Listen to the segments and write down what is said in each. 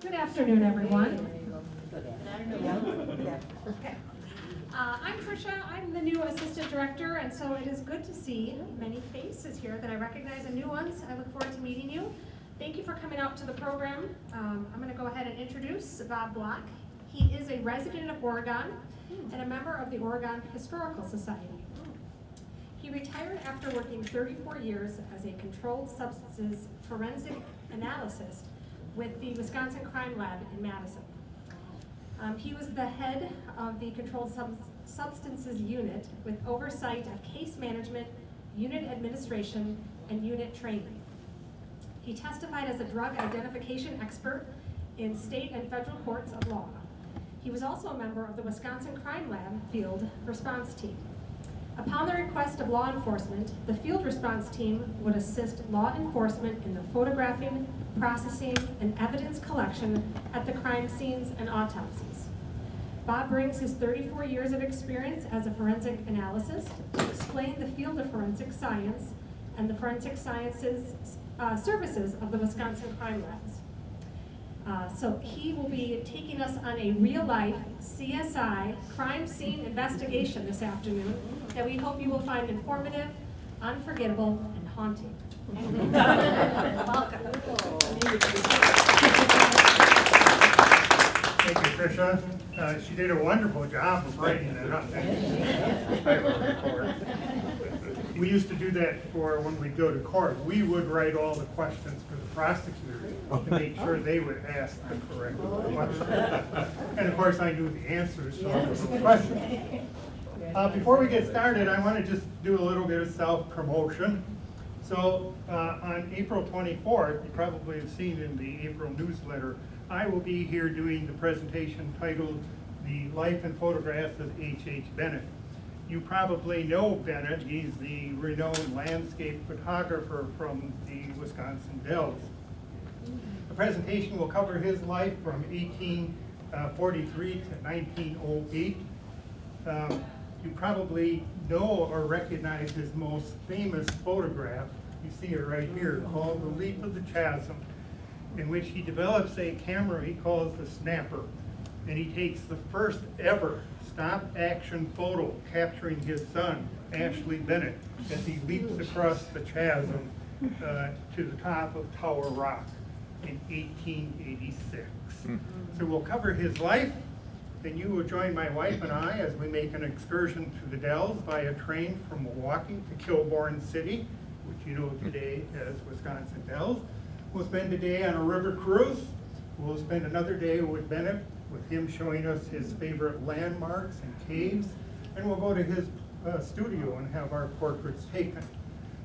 Good afternoon, everyone. I'm Tricia. I'm the new assistant director, and so it is good to see many faces here that I recognize and new ones. I look forward to meeting you. Thank you for coming out to the program. I'm going to go ahead and introduce Bob Block. He is a resident of Oregon and a member of the Oregon Historical Society. He retired after working 34 years as a controlled substances forensic analyst with the Wisconsin Crime Lab in Madison. He was the head of the Controlled Substances Unit with oversight of case management, unit administration, and unit training. He testified as a drug identification expert in state and federal courts of law. He was also a member of the Wisconsin Crime Lab Field Response Team. Upon the request of law enforcement, the field response team would assist law enforcement in the photographing, processing, and evidence collection at the crime scenes and autopsies. Bob brings his 34 years of experience as a forensic analyst to explain the field of forensic science and the forensic sciences services of the Wisconsin Crime Labs. So he will be taking us on a real-life CSI crime scene investigation this afternoon that we hope you will find informative, unforgettable, and haunting. Welcome. Thank you, Tricia. She did a wonderful job of writing it up. We used to do that for when we'd go to court. We would write all the questions for the prosecutors to make sure they would ask the correct questions. And of course, I knew the answers to all of those questions. Before we get started, I want to just do a little bit of self-promotion. So on April 24th, you probably have seen in the April newsletter, I will be here doing the presentation titled The Life and Photographs of H.H. Bennett. You probably know Bennett. He's the renowned landscape photographer from the Wisconsin Dells. The presentation will cover his life from 1843 to 1908. You probably know or recognize his most famous photograph. You see it right here, called The Leap of the Chasm, in which he develops a camera he calls the Snapper. And he takes the first ever stop-action photo capturing his son, Ashley Bennett, as he leaps across the chasm to the top of Tower Rock in 1886. So we'll cover his life, then you will join my wife and I as we make an excursion to the Dells via train from Milwaukee to Kilbourne City, which you know today as Wisconsin Dells. We'll spend a day on a river cruise. We'll spend another day with Bennett, with him showing us his favorite landmarks and caves, and we'll go to his studio and have our portraits taken.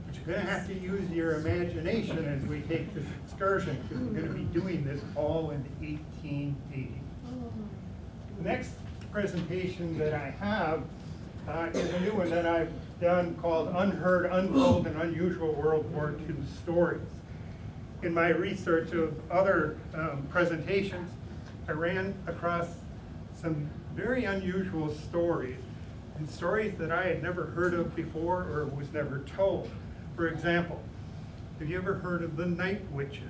But you're going to have to use your imagination as we take this excursion, because we're going to be doing this all in 1880. The next presentation that I have is a new one that I've done called Unheard, Untold, and Unusual World War II Stories. In my research of other presentations, I ran across some very unusual stories, and stories that I had never heard of before or was never told. For example, have you ever heard of the Night Witches?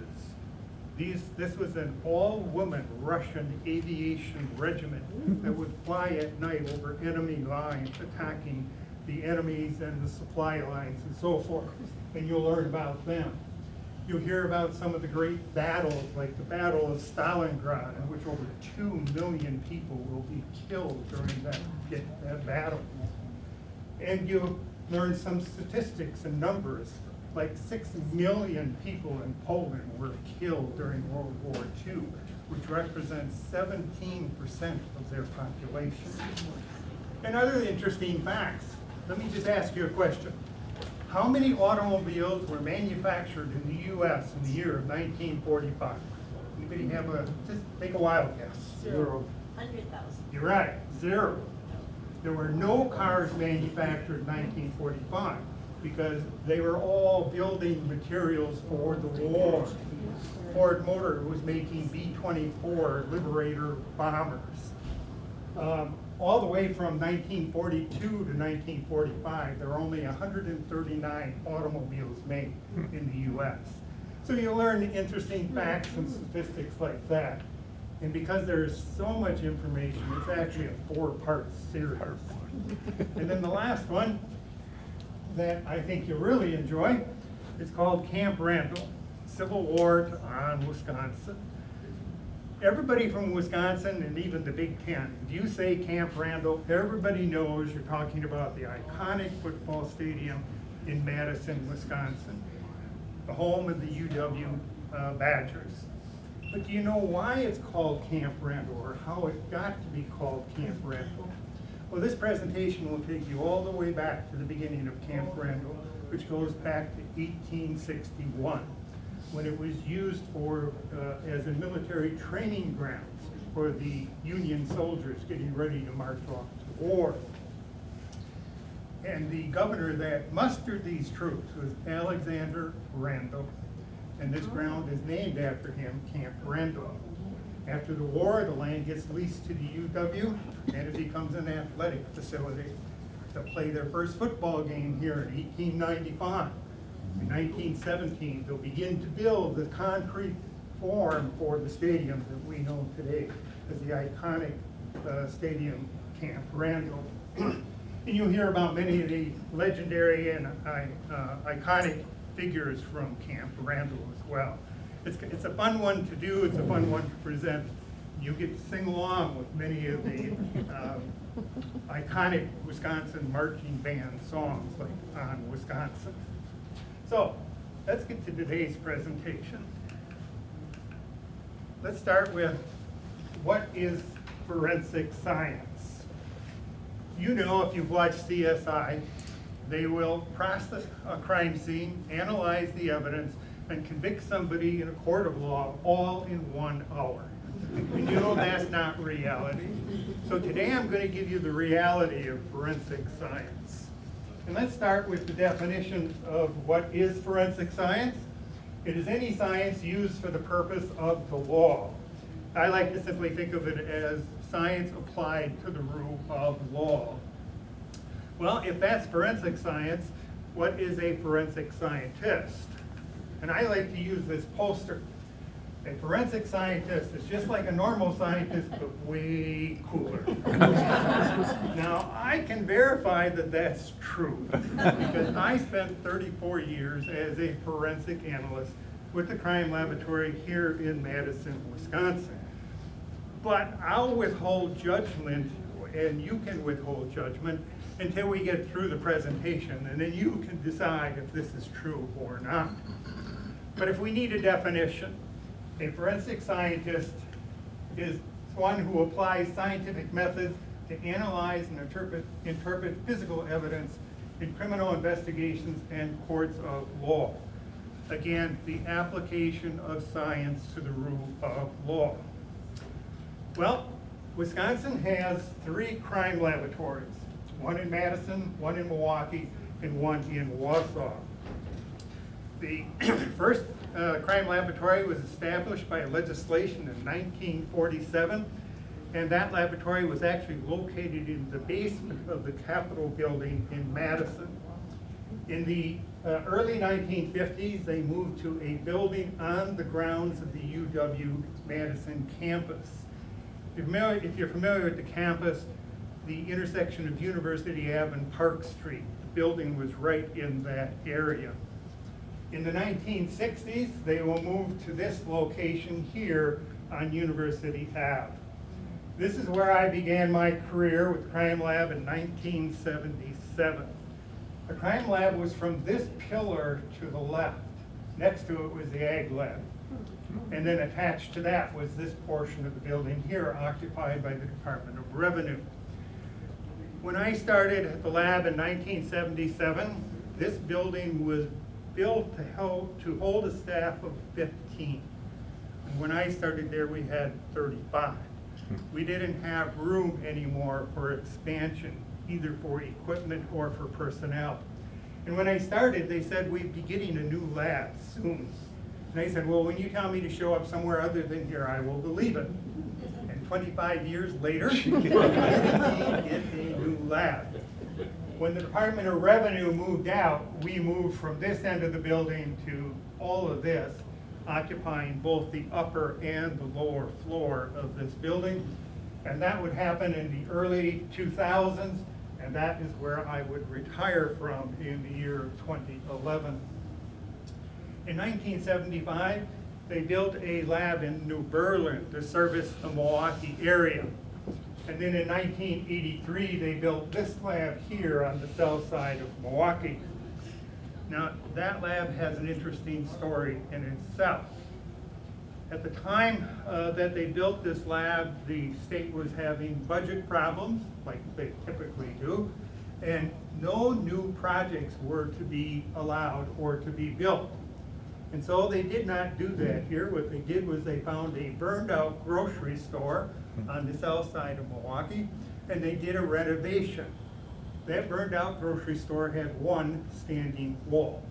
This was an all-woman Russian aviation regiment that would fly at night over enemy lines, attacking the enemies and the supply lines and so forth, and you'll learn about them. You'll hear about some of the great battles, like the Battle of Stalingrad, in which over 2 million people will be killed during that battle. And you'll learn some statistics and numbers, like 6 million people in Poland were killed during World War II, which represents 17% of their population. And other interesting facts. Let me just ask you a question. How many automobiles were manufactured in the U.S. in the year of 1945? Anybody have just take a wild guess. 0. 100,000. You're right, 0. There were no cars manufactured in 1945 because they were all building materials for the war. Ford Motor was making B-24 Liberator bombers. All the way from 1942 to 1945, there were only 139 automobiles made in the U.S. So you learn interesting facts and statistics like that. And because there's so much information, it's actually a 4-part series. And then the last one that I think you'll really enjoy is called Camp Randall, Civil War on Wisconsin. Everybody from Wisconsin and even the Big Ten, if you say Camp Randall, everybody knows you're talking about the iconic football stadium in Madison, Wisconsin, the home of the UW Badgers. But do you know why it's called Camp Randall, or how it got to be called Camp Randall? Well, this presentation will take you all the way back to the beginning of Camp Randall, which goes back to 1861, when it was used for as a military training grounds for the Union soldiers getting ready to march off to war. And the governor that mustered these troops was Alexander Randall, and this ground is named after him, Camp Randall. After the war, the land gets leased to the UW, and it becomes an athletic facility. They'll play their first football game here in 1895. In 1917, they'll begin to build the concrete form for the stadium that we know today as the iconic stadium, Camp Randall. And you'll hear about many of the legendary and iconic figures from Camp Randall as well. It's a fun one to do, it's a fun one to present. You get to sing along with many of the iconic Wisconsin marching band songs like On Wisconsin. So, let's get to today's presentation. Let's start with, what is forensic science? You know, if you've watched CSI, they will process a crime scene, analyze the evidence, and convict somebody in a court of law all in 1 hour. And you know that's not reality. So today I'm going to give you the reality of forensic science. And let's start with the definition of what is forensic science. It is any science used for the purpose of the law. I like to simply think of it as science applied to the rule of law. Well, if that's forensic science, what is a forensic scientist? And I like to use this poster. A forensic scientist is just like a normal scientist, but way cooler. Now, I can verify that that's true, because I spent 34 years as a forensic analyst with the crime laboratory here in Madison, Wisconsin. But I'll withhold judgment, and you can withhold judgment, until we get through the presentation, and then you can decide if this is true or not. But if we need a definition, a forensic scientist is one who applies scientific methods to analyze and interpret physical evidence in criminal investigations and courts of law. Again, the application of science to the rule of law. Well, Wisconsin has 3 crime laboratories, one in Madison, one in Milwaukee, and one in Wausau. The first crime laboratory was established by legislation in 1947, and that laboratory was actually located in the basement of the Capitol building in Madison. In the early 1950s, they moved to a building on the grounds of the UW-Madison campus. If you're familiar with the campus, the intersection of University Ave and Park Street, the building was right in that area. In the 1960s, they will move to this location here on University Ave. This is where I began my career with Crime Lab in 1977. The Crime Lab was from this pillar to the left. Next to it was the Ag Lab. And then attached to that was this portion of the building here, occupied by the Department of Revenue. When I started at the lab in 1977, this building was built to hold a staff of 15. And when I started there, we had 35. We didn't have room anymore for expansion, either for equipment or for personnel. And when I started, they said we'd be getting a new lab soon. And I said, well, when you tell me to show up somewhere other than here, I will believe it. And 25 years later, we get a new lab. When the Department of Revenue moved out, we moved from this end of the building to all of this. occupying both the upper and the lower floor of this building. And that would happen in the early 2000s, and that is where I would retire from in the year 2011. In 1975, they built a lab in New Berlin to service the Milwaukee area. And then in 1983, they built this lab here on the south side of Milwaukee. Now, that lab has an interesting story in itself. At the time that they built this lab, the state was having budget problems, like they typically do, and no new projects were to be allowed or to be built. And so they did not do that here. What they did was they found a burned out grocery store on the south side of Milwaukee, and they did a renovation. That burned out grocery store had one standing wall.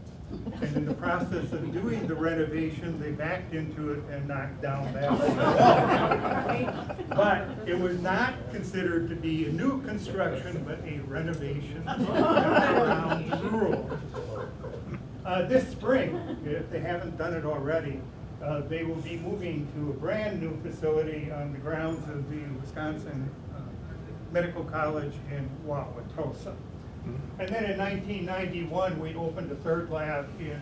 And in the process of doing the renovation, they backed into it and knocked down that wall. But it was not considered to be a new construction, but a renovation around the rule. This spring, if they haven't done it already, they will be moving to a brand new facility on the grounds of the Wisconsin Medical College in Wauwatosa. And then in 1991, we opened a third lab in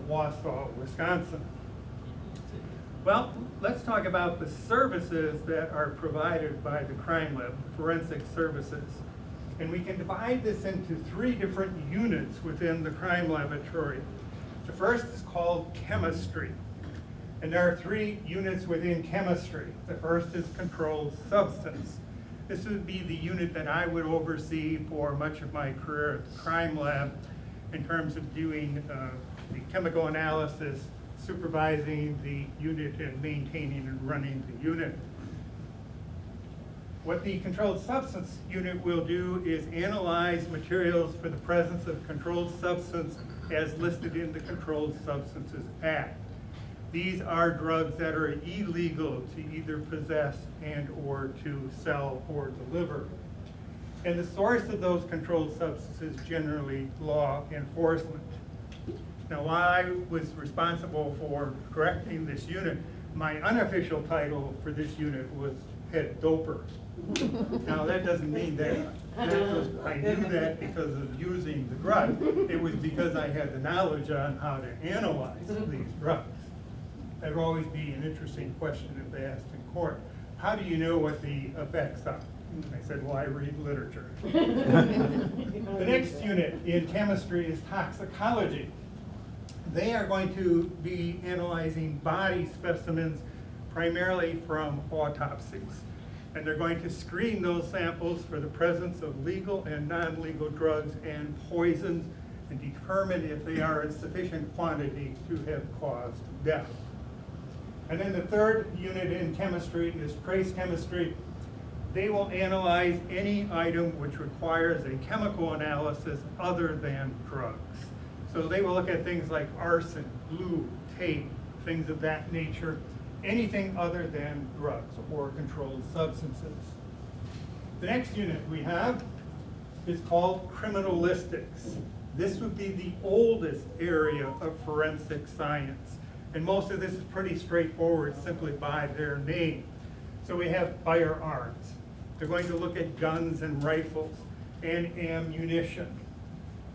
Wausau, Wisconsin. Well, let's talk about the services that are provided by the crime lab, forensic services. And we can divide this into three different units within the crime laboratory. The first is called chemistry. And there are three units within chemistry. The first is controlled substance. This would be the unit that I would oversee for much of my career at the crime lab in terms of doing the chemical analysis, supervising the unit, and maintaining and running the unit. What the controlled substance unit will do is analyze materials for the presence of controlled substance as listed in the Controlled Substances Act. These are drugs that are illegal to either possess and or to sell or deliver. And the source of those controlled substances is generally law enforcement. Now, while I was responsible for correcting this unit, my unofficial title for this unit was head doper. Now, that doesn't mean that I knew that because of using the drug. It was because I had the knowledge on how to analyze these drugs. That would always be an interesting question if they asked in court. How do you know what the effects are? I said, well, I read literature. The next unit in chemistry is toxicology. They are going to be analyzing body specimens primarily from autopsies. And they're going to screen those samples for the presence of legal and non-legal drugs and poisons and determine if they are in sufficient quantity to have caused death. And then the third unit in chemistry is trace chemistry. They will analyze any item which requires a chemical analysis other than drugs. So they will look at things like arson, glue, tape, things of that nature, anything other than drugs or controlled substances. The next unit we have is called criminalistics. This would be the oldest area of forensic science. And most of this is pretty straightforward simply by their name. So we have firearms. They're going to look at guns and rifles and ammunition.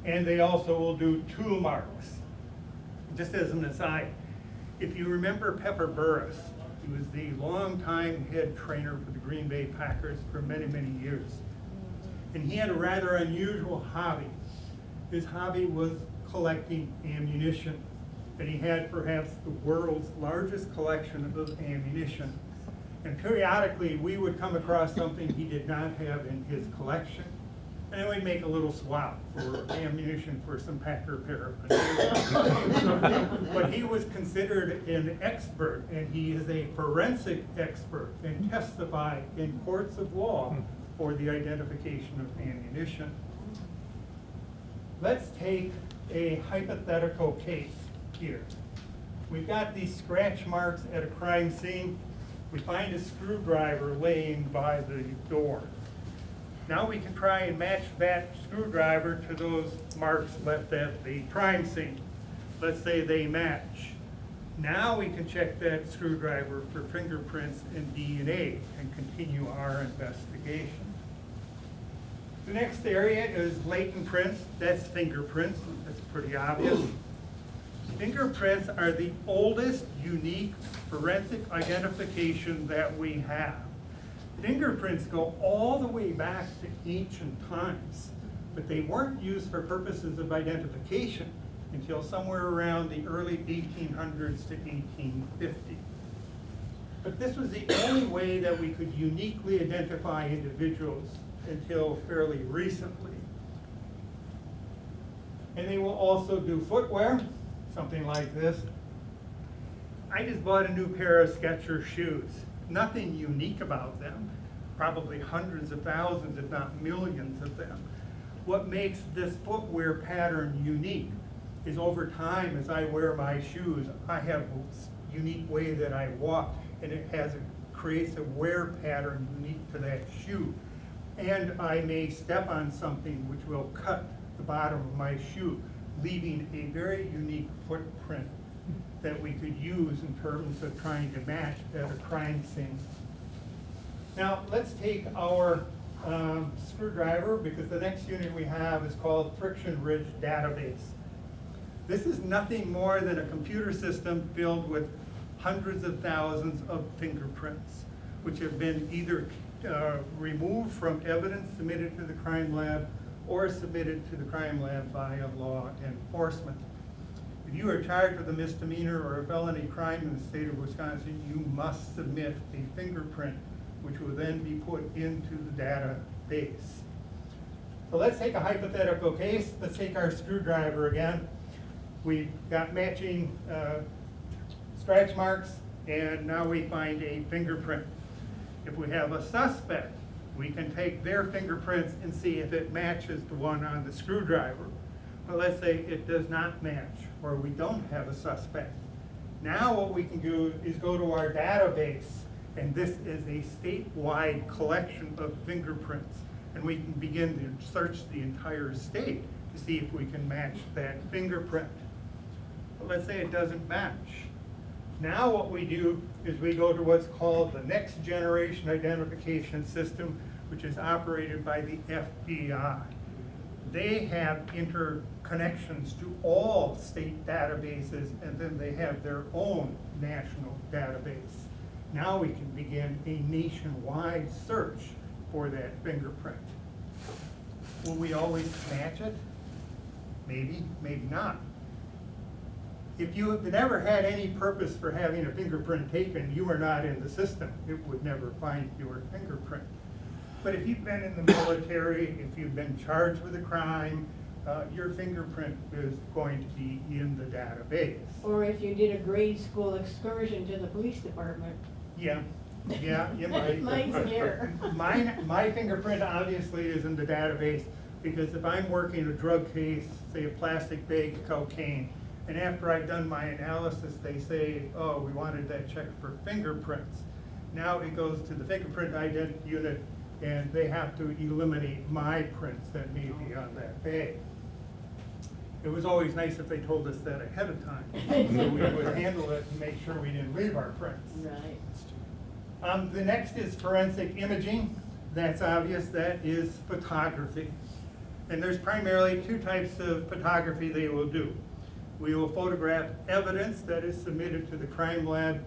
And they also will do tool marks. Just as an aside, if you remember Pepper Burris, he was the longtime head trainer for the Green Bay Packers for many, many years. And he had a rather unusual hobby. His hobby was collecting ammunition. And he had perhaps the world's largest collection of ammunition. And periodically, we would come across something he did not have in his collection. And then we'd make a little swap for ammunition for some Packer paraphernalia. But he was considered an expert, and he is a forensic expert and testified in courts of law for the identification of ammunition. Let's take a hypothetical case here. We've got these scratch marks at a crime scene. We find a screwdriver laying by the door. Now we can try and match that screwdriver to those marks left at the crime scene. Let's say they match. Now we can check that screwdriver for fingerprints and DNA and continue our investigation. The next area is latent prints. That's fingerprints. That's pretty obvious. Fingerprints are the oldest unique forensic identification that we have. Fingerprints go all the way back to ancient times, but they weren't used for purposes of identification until somewhere around the early 1800s to 1850. But this was the only way that we could uniquely identify individuals until fairly recently. And they will also do footwear, something like this. I just bought a new pair of Skechers shoes. Nothing unique about them, probably hundreds of thousands, if not millions of them. What makes this footwear pattern unique is over time, as I wear my shoes, I have a unique way that I walk, and it creates a wear pattern unique to that shoe. And I may step on something which will cut the bottom of my shoe, leaving a very unique footprint that we could use in terms of trying to match at a crime scene. Now, let's take our screwdriver, because the next unit we have is called Friction Ridge Database. This is nothing more than a computer system filled with hundreds of thousands of fingerprints, which have been either removed from evidence submitted to the crime lab or submitted to the crime lab via law enforcement. If you are charged with a misdemeanor or a felony crime in the state of Wisconsin, you must submit a fingerprint, which will then be put into the database. So let's take a hypothetical case. Let's take our screwdriver again. We've got matching scratch marks, and now we find a fingerprint. If we have a suspect, we can take their fingerprints and see if it matches the one on the screwdriver. But let's say it does not match, or we don't have a suspect. Now what we can do is go to our database, and this is a statewide collection of fingerprints. And we can begin to search the entire state to see if we can match that fingerprint. But let's say it doesn't match. Now what we do is we go to what's called the Next Generation Identification System, which is operated by the FBI. They have interconnections to all state databases, and then they have their own national database. Now we can begin a nationwide search for that fingerprint. Will we always match it? Maybe, maybe not. If you have never had any purpose for having a fingerprint taken, you are not in the system. It would never find your fingerprint. But if you've been in the military, if you've been charged with a crime, your fingerprint is going to be in the database. Or if you did a grade school excursion to the police department. Yeah, you might. Mine's here. My fingerprint obviously is in the database, because if I'm working a drug case, say a plastic bag of cocaine, and after I've done my analysis, they say, oh, we wanted that checked for fingerprints. Now it goes to the fingerprint identity unit, and they have to eliminate my prints that may be on that bag. It was always nice if they told us that ahead of time, so we would handle it and make sure we didn't leave our prints. Right. The next is forensic imaging. That's obvious. That is photography. And there's primarily two types of photography they will do. We will photograph evidence that is submitted to the crime lab,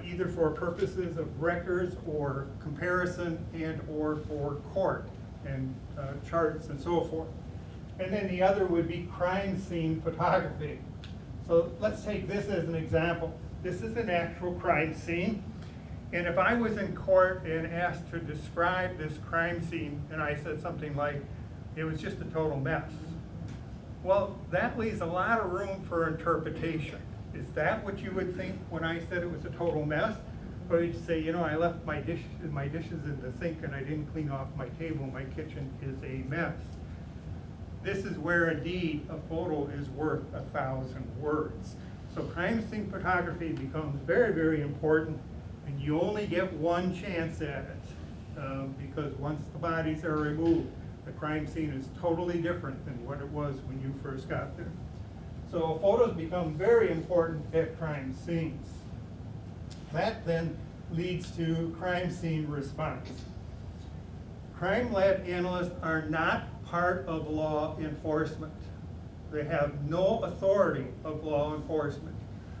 either for purposes of records or comparison and or for court and charts and so forth. And then the other would be crime scene photography. So let's take this as an example. This is an actual crime scene. And if I was in court and asked to describe this crime scene, and I said something like, it was just a total mess. Well, that leaves a lot of room for interpretation. Is that what you would think when I said it was a total mess? Or you'd say, you know, I left my dishes in the sink and I didn't clean off my table. My kitchen is a mess. This is where indeed a photo is worth 1,000 words. So crime scene photography becomes very, very important, and you only get one chance at it, because once the bodies are removed, the crime scene is totally different than what it was when you first got there. So photos become very important at crime scenes. That then leads to crime scene response. Crime lab analysts are not part of law enforcement. They have no authority of law enforcement.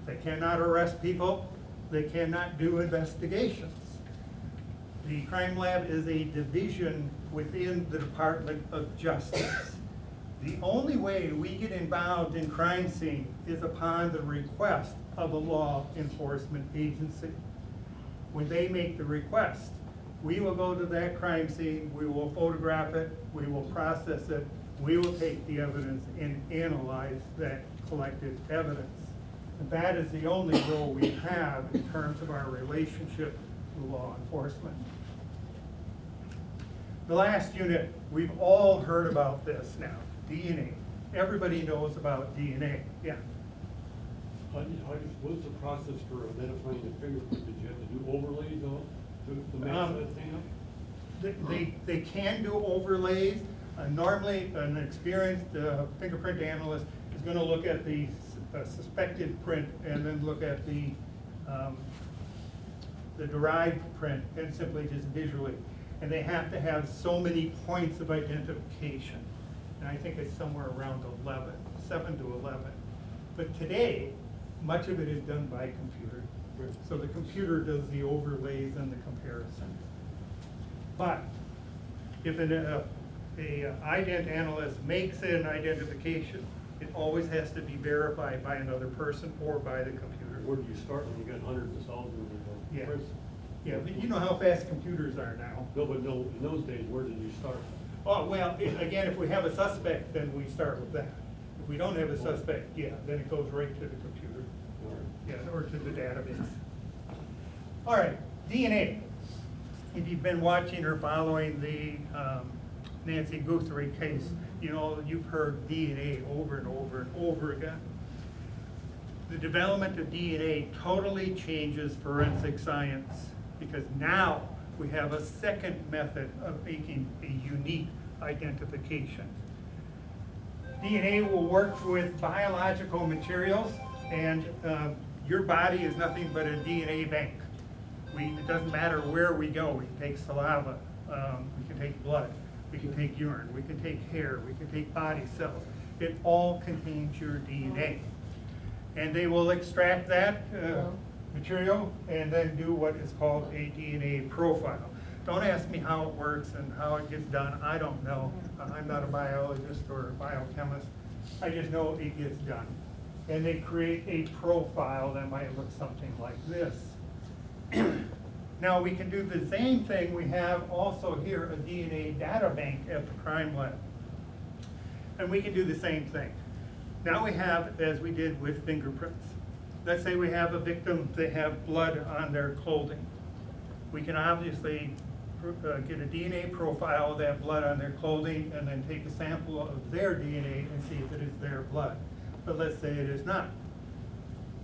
They cannot arrest people. They cannot do investigations. The crime lab is a division within the Department of Justice. The only way we get involved in crime scene is upon the request of a law enforcement agency. When they make the request, we will go to that crime scene, we will photograph it, we will process it, we will take the evidence and analyze that collected evidence. And that is the only role we have in terms of our relationship to law enforcement. The last unit, we've all heard about this now, DNA. Everybody knows about DNA, yeah. What's the process for identifying the fingerprint? Did you have to do overlays to match that thing up? They can do overlays. Normally, an experienced fingerprint analyst is going to look at the suspected print and then look at the derived print and simply just visually. And they have to have so many points of identification. And I think it's somewhere around 11, 7 to 11. But today, much of it is done by computer. So the computer does the overlays and the comparison. But if an ident analyst makes an identification, it always has to be verified by another person or by the computer. Where do you start when you got hundreds of thousands of Yeah. prints? Yeah, but you know how fast computers are now. No, but no, in those days, where did you start? Oh, well, again, if we have a suspect, then we start with that. If we don't have a suspect, yeah, then it goes right to the computer. Yeah, or to the database. All right, DNA. If you've been watching or following the Nancy Guthrie case, you know, you've heard DNA over and over and over again. The development of DNA totally changes forensic science because now we have a second method of making a unique identification. DNA will work with biological materials, and your body is nothing but a DNA bank. It doesn't matter where we go. We can take saliva, we can take blood, we can take urine, we can take hair, we can take body cells. It all contains your DNA. And they will extract that material and then do what is called a DNA profile. Don't ask me how it works and how it gets done. I don't know. I'm not a biologist or a biochemist. I just know it gets done. And they create a profile that might look something like this. Now we can do the same thing. We have also here a DNA data bank at the crime lab. And we can do the same thing. Now we have, as we did with fingerprints, let's say we have a victim, they have blood on their clothing. We can obviously get a DNA profile of that blood on their clothing and then take a sample of their DNA and see if it is their blood. But let's say it is not.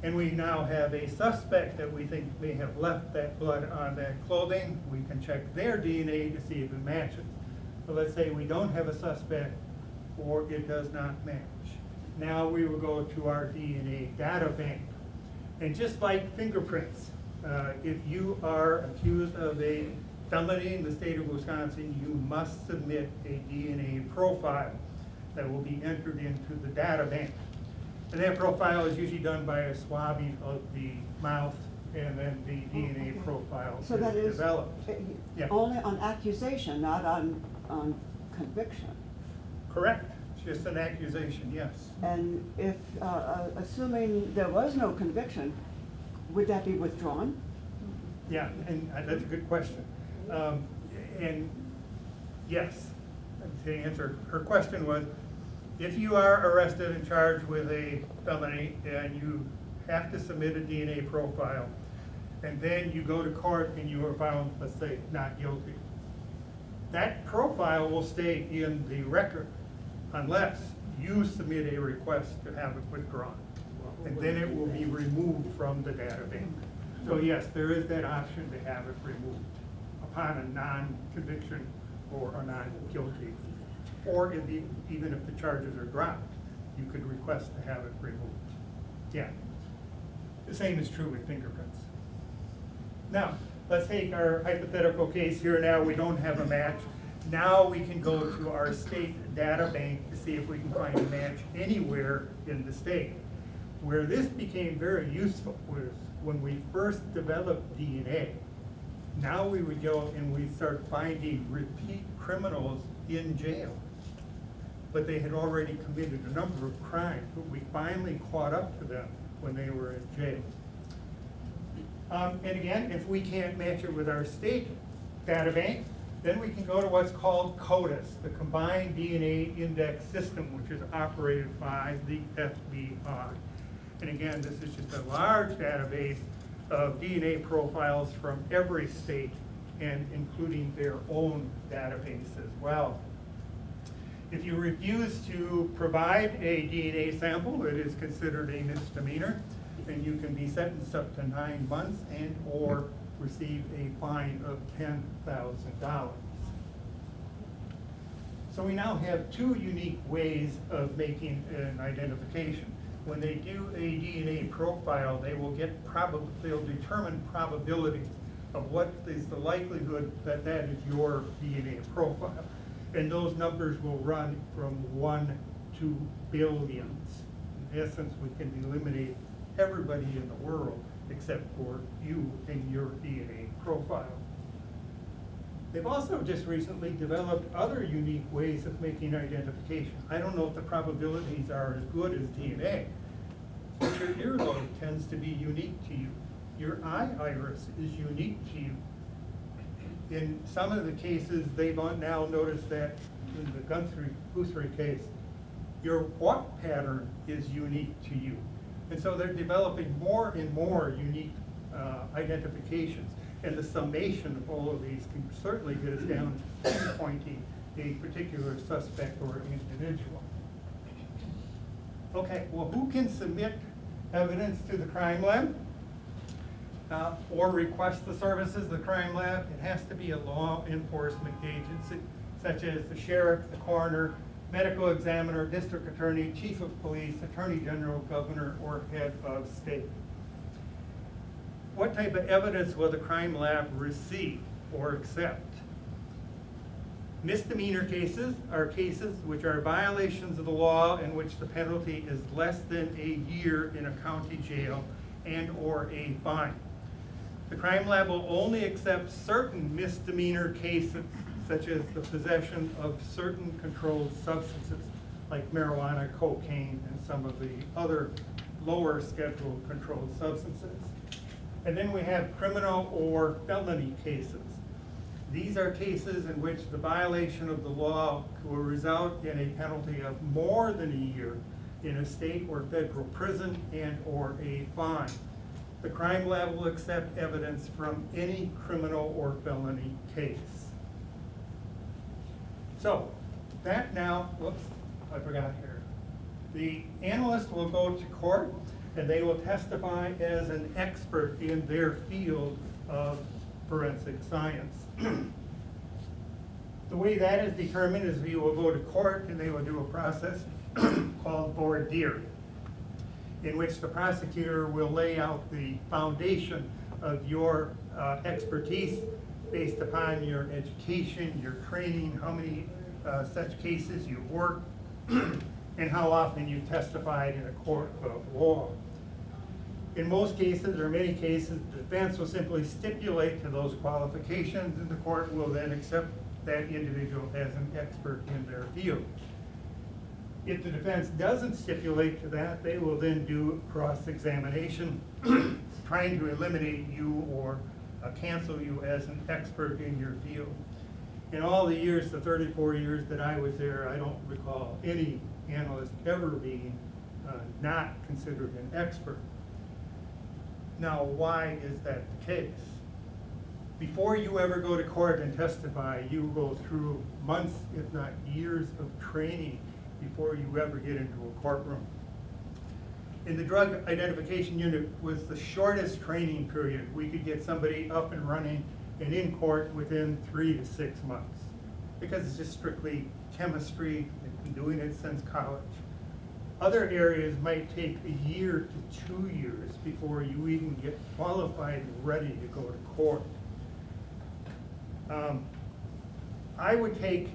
And we now have a suspect that we think may have left that blood on that clothing. We can check their DNA to see if it matches. But let's say we don't have a suspect or it does not match. Now we will go to our DNA data bank. And just like fingerprints, if you are accused of a felony in the state of Wisconsin, you must submit a DNA profile that will be entered into the data bank. And that profile is usually done by a swabbing of the mouth, and then the DNA profile So that is is developed. Yeah. only on accusation, not on conviction. Correct. It's just an accusation, yes. And if, assuming there was no conviction, would that be withdrawn? Yeah, and that's a good question. And yes, to answer, her question was, if you are arrested and charged with a felony and you have to submit a DNA profile, and then you go to court and you are found, let's say, not guilty, that profile will stay in the record unless you submit a request to have it withdrawn. And then it will be removed from the data bank. So yes, there is that option to have it removed upon a non-conviction or a non-guilty, or even if the charges are dropped. you could request to have it removed. Yeah. The same is true with fingerprints. Now, let's take our hypothetical case here now, we don't have a match. Now we can go to our state data bank to see if we can find a match anywhere in the state. Where this became very useful was when we first developed DNA. Now we would go and we'd start finding repeat criminals in jail. But they had already committed a number of crimes, but we finally caught up to them when they were in jail. And again, if we can't match it with our state data bank, then we can go to what's called CODIS, the Combined DNA Index System, which is operated by the FBI. And again, this is just a large database of DNA profiles from every state and including their own database as well. If you refuse to provide a DNA sample, it is considered a misdemeanor, and you can be sentenced up to 9 months and or receive a fine of $10,000. So we now have two unique ways of making an identification. When they do a DNA profile, they will they'll determine probabilities of what is the likelihood that that is your DNA profile. And those numbers will run from 1 to billions. In essence, we can eliminate everybody in the world except for you and your DNA profile. They've also just recently developed other unique ways of making identification. I don't know if the probabilities are as good as DNA, but your earlobe tends to be unique to you. Your eye iris is unique to you. In some of the cases, they've now noticed that in the Guthrie case, your walk pattern is unique to you. And so they're developing more and more unique identifications. And the summation of all of these can certainly get us down to pinpointing a particular suspect or individual. Okay, well, who can submit evidence to the crime lab or request the services of the crime lab? It has to be a law enforcement agency, such as the sheriff, the coroner, medical examiner, district attorney, chief of police, attorney general, governor, or head of state. What type of evidence will the crime lab receive or accept? Misdemeanor cases are cases which are violations of the law in which the penalty is less than a year in a county jail and or a fine. The crime lab will only accept certain misdemeanor cases, such as the possession of certain controlled substances, like marijuana, cocaine, and some of the other lower scheduled controlled substances. And then we have criminal or felony cases. These are cases in which the violation of the law will result in a penalty of more than a year in a state or federal prison and or a fine. The crime lab will accept evidence from any criminal or felony case. So, that now, whoops, I forgot here. The analyst will go to court and they will testify as an expert in their field of forensic science. The way that is determined is you will go to court and they will do a process called voir dire, in which the prosecutor will lay out the foundation of your expertise based upon your education, your training, how many such cases you've worked, and how often you've testified in a court of law. In most cases, or many cases, the defense will simply stipulate to those qualifications, and the court will then accept that individual as an expert in their field. If the defense doesn't stipulate to that, they will then do cross-examination, trying to eliminate you or cancel you as an expert in your field. In all the years, the 34 years that I was there, I don't recall any analyst ever being not considered an expert. Now, why is that the case? Before you ever go to court and testify, you go through months, if not years, of training before you ever get into a courtroom. In the drug identification unit was the shortest training period. We could get somebody up and running and in court within 3 to 6 months, because it's just strictly chemistry. They've been doing it since college. Other areas might take a year to 2 years before you even get qualified and ready to go to court. I would take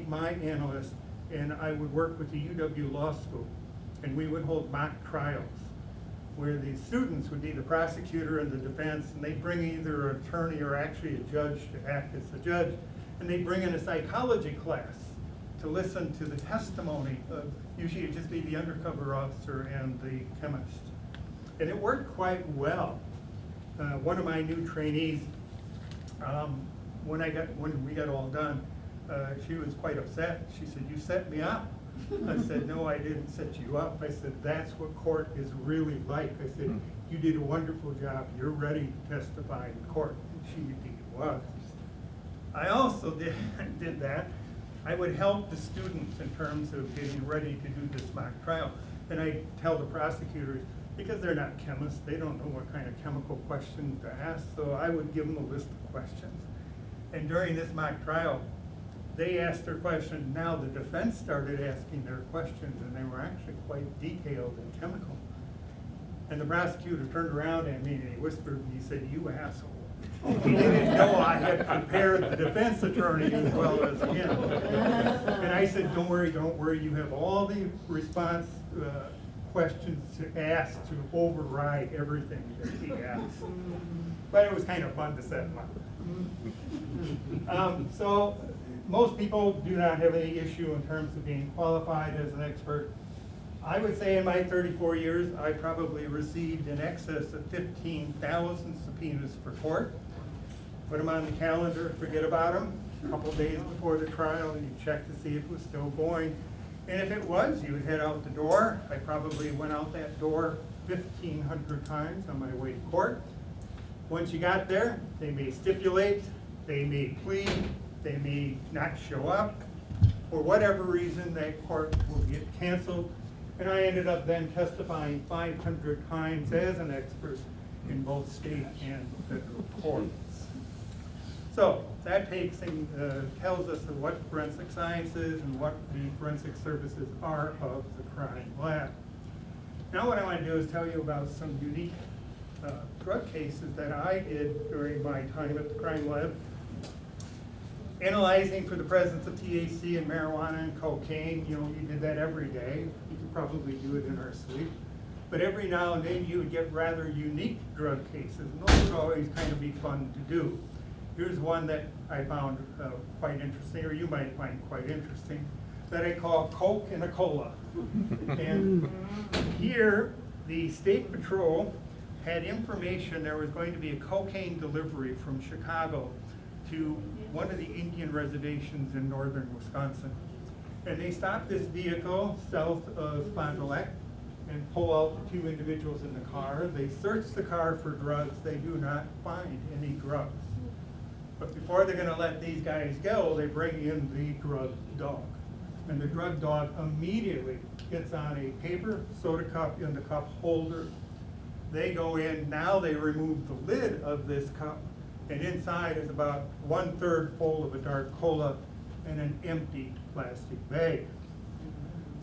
my analyst and I would work with the UW Law School, and we would hold mock trials where the students would be the prosecutor and the defense, and they'd bring either an attorney or actually a judge to act as the judge, and they'd bring in a psychology class to listen to the testimony of, usually it'd just be the undercover officer and the chemist. And it worked quite well. One of my new trainees, when we got all done, she was quite upset. She said, "You set me up." I said, "No, I didn't set you up." I said, "That's what court is really like." I said, "You did a wonderful job. You're ready to testify in court." And she indeed was. I also did that. I would help the students in terms of getting ready to do this mock trial. And I tell the prosecutors, because they're not chemists, they don't know what kind of chemical questions to ask, so I would give them a list of questions. And during this mock trial, they asked their question. Now the defense started asking their questions, and they were actually quite detailed and chemical. And the prosecutor turned around at me and he whispered and he said, "You asshole." He didn't know I had prepared the defense attorney as well as him. And I said, don't worry, you have all the response questions to ask to override everything that he asked. But it was kind of fun to set him up. So most people do not have any issue in terms of being qualified as an expert. I would say in my 34 years, I probably received in excess of 15,000 subpoenas for court. Put them on the calendar, forget about them. A couple days before the trial, you check to see if it was still going. And if it was, you would head out the door. I probably went out that door 1,500 times on my way to court. Once you got there, they may stipulate, they may plead, they may not show up. For whatever reason, that court will get canceled. And I ended up then testifying 500 times as an expert in both state and federal courts. So that takes and tells us of what forensic science is and what the forensic services are of the crime lab. Now what I want to do is tell you about some unique drug cases that I did during my time at the crime lab. Analyzing for the presence of THC and marijuana and cocaine, you know, you did that every day. You could probably do it in our sleep. But every now and then you would get rather unique drug cases, and those would always kind of be fun to do. Here's one that I found quite interesting, or you might find quite interesting, that I call Coke and a Cola. And here, the State Patrol had information there was going to be a cocaine delivery from Chicago to one of the Indian reservations in northern Wisconsin. And they stopped this vehicle south of Fond du Lac and pull out the two individuals in the car. They search the car for drugs. They do not find any drugs. But before they're gonna let these guys go, they bring in the drug dog. And the drug dog immediately gets on a paper soda cup in the cup holder. They go in, now they remove the lid of this cup, and inside is about 1/3 full of a dark cola and an empty plastic bag.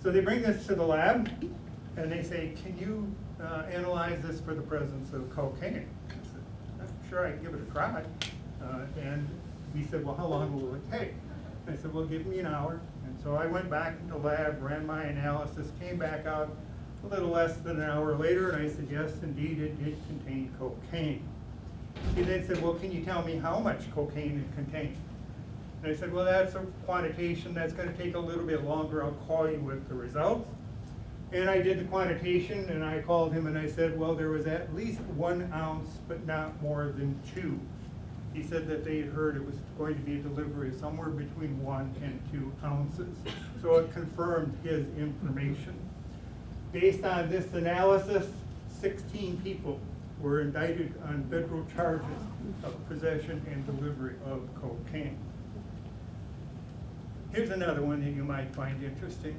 So they bring this to the lab, and they say, "Can you analyze this for the presence of cocaine?" I said, "I'm sure I can give it a try." And he said, "Well, how long will it take?" I said, "Well, give me an hour." And so I went back to the lab, ran my analysis, came back out a little less than an hour later, and I said, "Yes, indeed, it did contain cocaine." He then said, "Well, can you tell me how much cocaine it contained?" And I said, "Well, that's a quantitation. That's going to take a little bit longer. I'll call you with the results." And I did the quantitation, and I called him and I said, "Well, there was at least 1 ounce, but not more than 2. He said that they had heard it was going to be a delivery of somewhere between 1 and 2 ounces. So it confirmed his information. Based on this analysis, 16 people were indicted on federal charges of possession and delivery of cocaine. Here's another one that you might find interesting.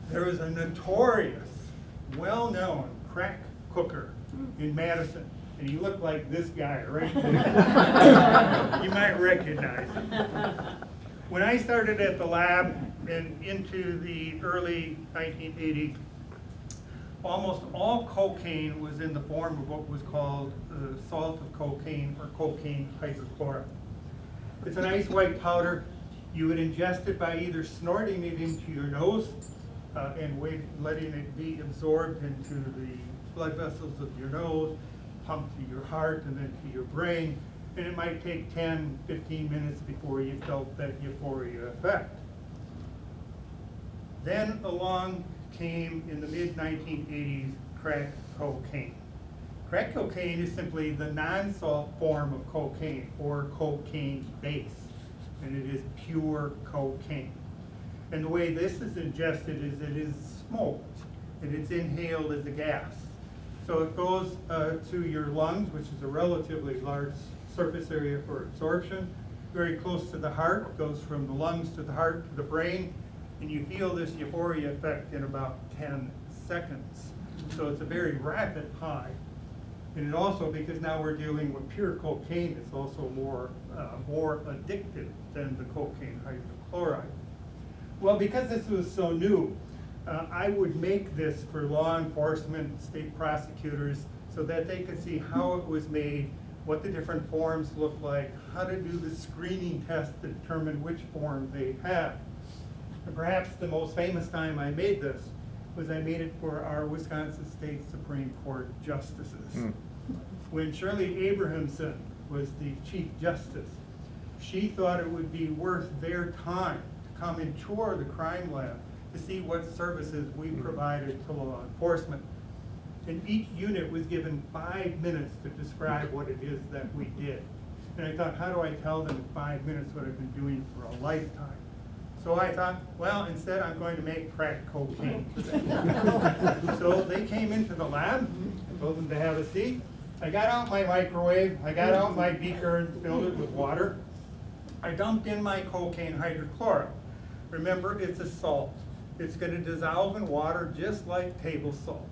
There was a notorious, well-known crack cooker in Madison, and he looked like this guy right there. You might recognize him. When I started at the lab, and into the early 1980s, almost all cocaine was in the form of what was called salt of cocaine or cocaine hydrochloride. It's a nice white powder. You would ingest it by either snorting it into your nose and letting it be absorbed into the blood vessels of your nose, pumped to your heart and then to your brain. And it might take 10, 15 minutes before you felt that euphoria effect. Then along came, in the mid-1980s, crack cocaine. Crack cocaine is simply the non-salt form of cocaine, or cocaine base, and it is pure cocaine. And the way this is ingested is it is smoked, and it's inhaled as a gas. So it goes to your lungs, which is a relatively large surface area for absorption, very close to the heart, goes from the lungs to the heart to the brain, and you feel this euphoria effect in about 10 seconds. So it's a very rapid high. And it also, because now we're dealing with pure cocaine, it's also more addictive than the cocaine hydrochloride. Well, because this was so new, I would make this for law enforcement, state prosecutors, so that they could see how it was made, what the different forms look like, how to do the screening test to determine which form they have. And perhaps the most famous time I made this was I made it for our Wisconsin State Supreme Court justices. When Shirley Abrahamson was the Chief Justice, she thought it would be worth their time to come and tour the crime lab to see what services we provided to law enforcement. And each unit was given 5 minutes to describe what it is that we did. And I thought, how do I tell them in 5 minutes what I've been doing for a lifetime? So I thought, well, instead I'm going to make crack cocaine for them. So they came into the lab, I told them to have a seat. I got out my microwave, I got out my beaker and filled it with water. I dumped in my cocaine hydrochloride. Remember, it's a salt. It's going to dissolve in water just like table salt.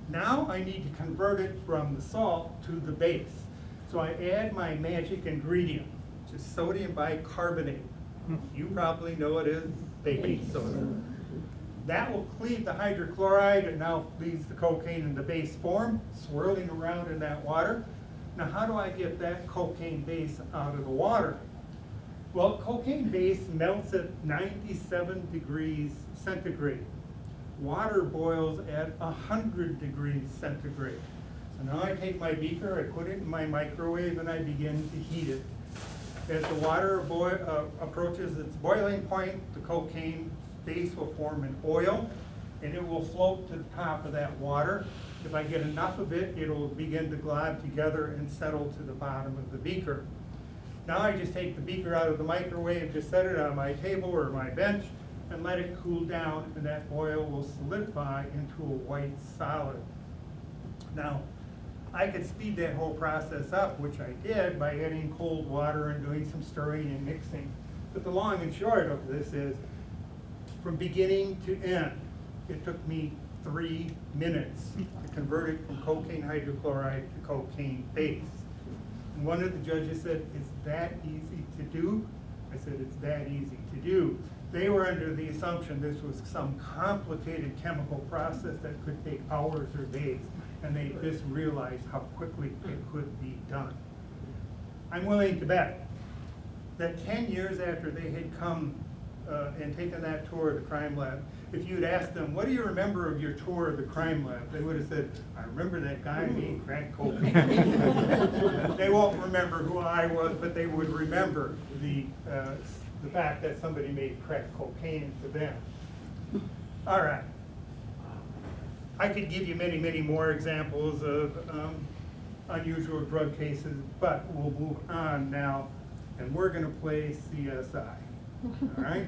Now I need to convert it from the salt to the base. So I add my magic ingredient, which is sodium bicarbonate. You probably know it is baking soda. That will cleave the hydrochloride and now leaves the cocaine in the base form, swirling around in that water. Now how do I get that cocaine base out of the water? Well, cocaine base melts at 97 degrees centigrade. Water boils at 100 degrees centigrade. So now I take my beaker, I put it in my microwave, and I begin to heat it. As the water approaches its boiling point, the cocaine base will form an oil, and it will float to the top of that water. If I get enough of it, it'll begin to glob together and settle to the bottom of the beaker. Now I just take the beaker out of the microwave, just set it on my table or my bench, and let it cool down, and that oil will solidify into a white solid. Now, I could speed that whole process up, which I did by adding cold water and doing some stirring and mixing. But the long and short of this is, from beginning to end, it took me 3 minutes to convert it from cocaine hydrochloride to cocaine base. And one of the judges said, "It's that easy to do?" I said, "It's that easy to do." They were under the assumption this was some complicated chemical process that could take hours or days, and they just realized how quickly it could be done. I'm willing to bet that 10 years after they had come and taken that tour of the crime lab, if you'd asked them, what do you remember of your tour of the crime lab? They would have said, I remember that guy being crack cocaine. They won't remember who I was, but they would remember the fact that somebody made crack cocaine for them. All right. I could give you many, many more examples of unusual drug cases, but we'll move on now, and we're going to play CSI. All right?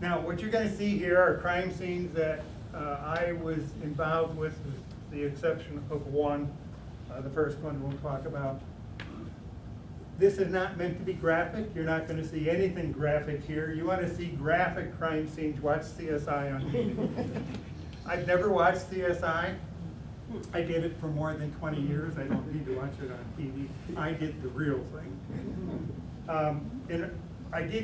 Now, what you're going to see here are crime scenes that I was involved with the exception of one. The first one we'll talk about. This is not meant to be graphic. You're not going to see anything graphic here. You want to see graphic crime scenes, watch CSI on TV. I've never watched CSI. I did it for more than 20 years. I don't need to watch it on TV. I did the real thing. And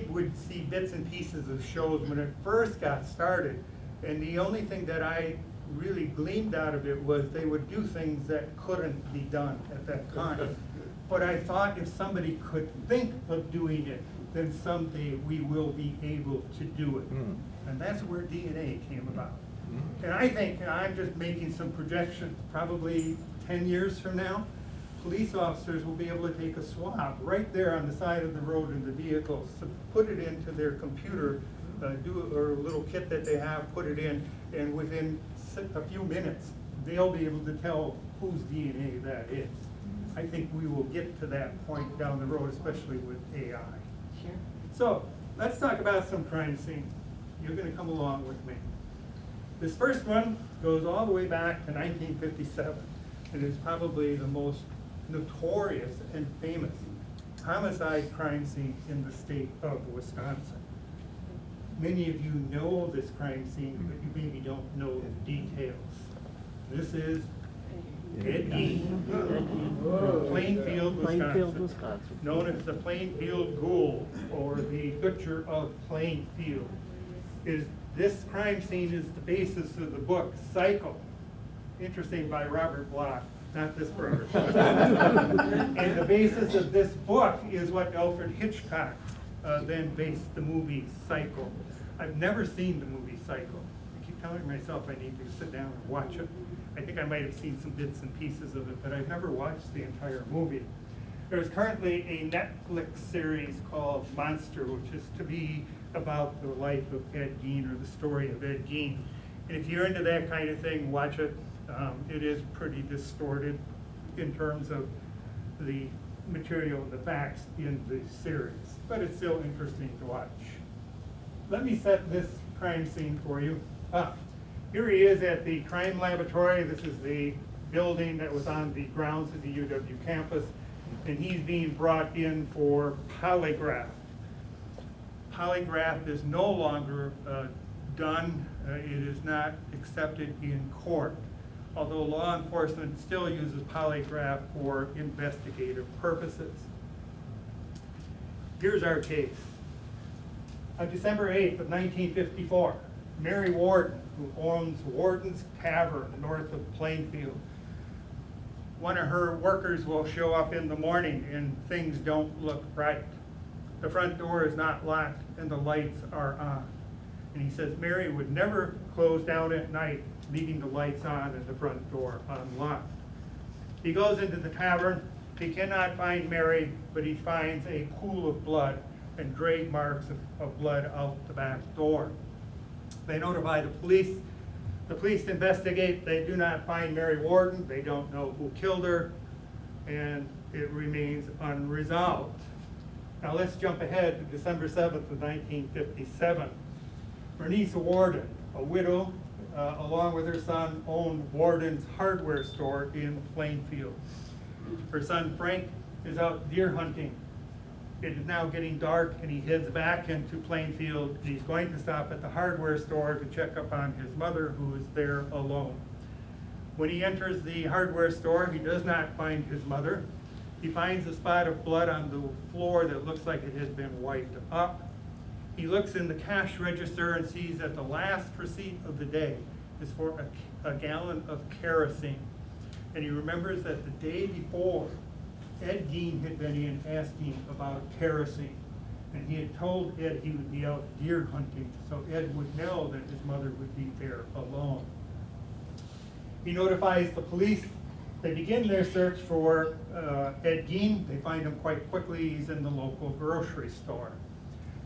would see bits and pieces of shows when it first got started, and the only thing that I really gleaned out of it was they would do things that couldn't be done at that time. But I thought if somebody could think of doing it, then someday we will be able to do it. And that's where DNA came about. And I think, and I'm just making some projections, probably 10 years from now, police officers will be able to take a swab right there on the side of the road in the vehicles, so put it into their computer, or a little kit that they have, put it in, and within a few minutes, they'll be able to tell whose DNA that is. I think we will get to that point down the road, especially with AI. Sure. So, let's talk about some crime scenes. You're gonna come along with me. This first one goes all the way back to 1957. It is probably the most notorious and famous homicide crime scene in the state of Wisconsin. Many of you know this crime scene, but you maybe don't know the details. This is Ed Gein from Plainfield, Wisconsin, known as the Plainfield Ghoul, or the Butcher of Plainfield. This crime scene is the basis of the book Psycho, interesting, by Robert Bloch, not this version. And the basis of this book is what Alfred Hitchcock then based the movie Psycho. I've never seen the movie Psycho. I keep telling myself I need to sit down and watch it. I think I might have seen some bits and pieces of it, but I've never watched the entire movie. There's currently a Netflix series called Monster, which is to be about the life of Ed Gein, or the story of Ed Gein. And if you're into that kind of thing, watch it. It is pretty distorted in terms of the material and the facts in the series, but it's still interesting to watch. Let me set this crime scene for you. Here he is at the crime laboratory. This is the building that was on the grounds of the UW campus, and he's being brought in for polygraph. Polygraph is no longer done. It is not accepted in court, although law enforcement still uses polygraph for investigative purposes. Here's our case. On December 8th of 1954, Mary Warden, who owns Warden's Tavern north of Plainfield, one of her workers will show up in the morning and things don't look right. The front door is not locked and the lights are on. And he says Mary would never close down at night, leaving the lights on and the front door unlocked. He goes into the tavern. He cannot find Mary, but he finds a pool of blood and drag marks of blood out the back door. They notify the police. The police investigate. They do not find Mary Warden. They don't know who killed her, and it remains unresolved. Now let's jump ahead to December 7th of 1957. Bernice Warden, a widow, along with her son, owned Warden's hardware store in Plainfield. Her son Frank is out deer hunting. It is now getting dark and he heads back into Plainfield. He's going to stop at the hardware store to check up on his mother, who is there alone. When he enters the hardware store, he does not find his mother. He finds a spot of blood on the floor that looks like it has been wiped up. He looks in the cash register and sees that the last receipt of the day is for a gallon of kerosene. And he remembers that the day before, Ed Gein had been in asking about kerosene. And he had told Ed he would be out deer hunting, so Ed would know that his mother would be there alone. He notifies the police. They begin their search for Ed Gein. They find him quite quickly. He's in the local grocery store.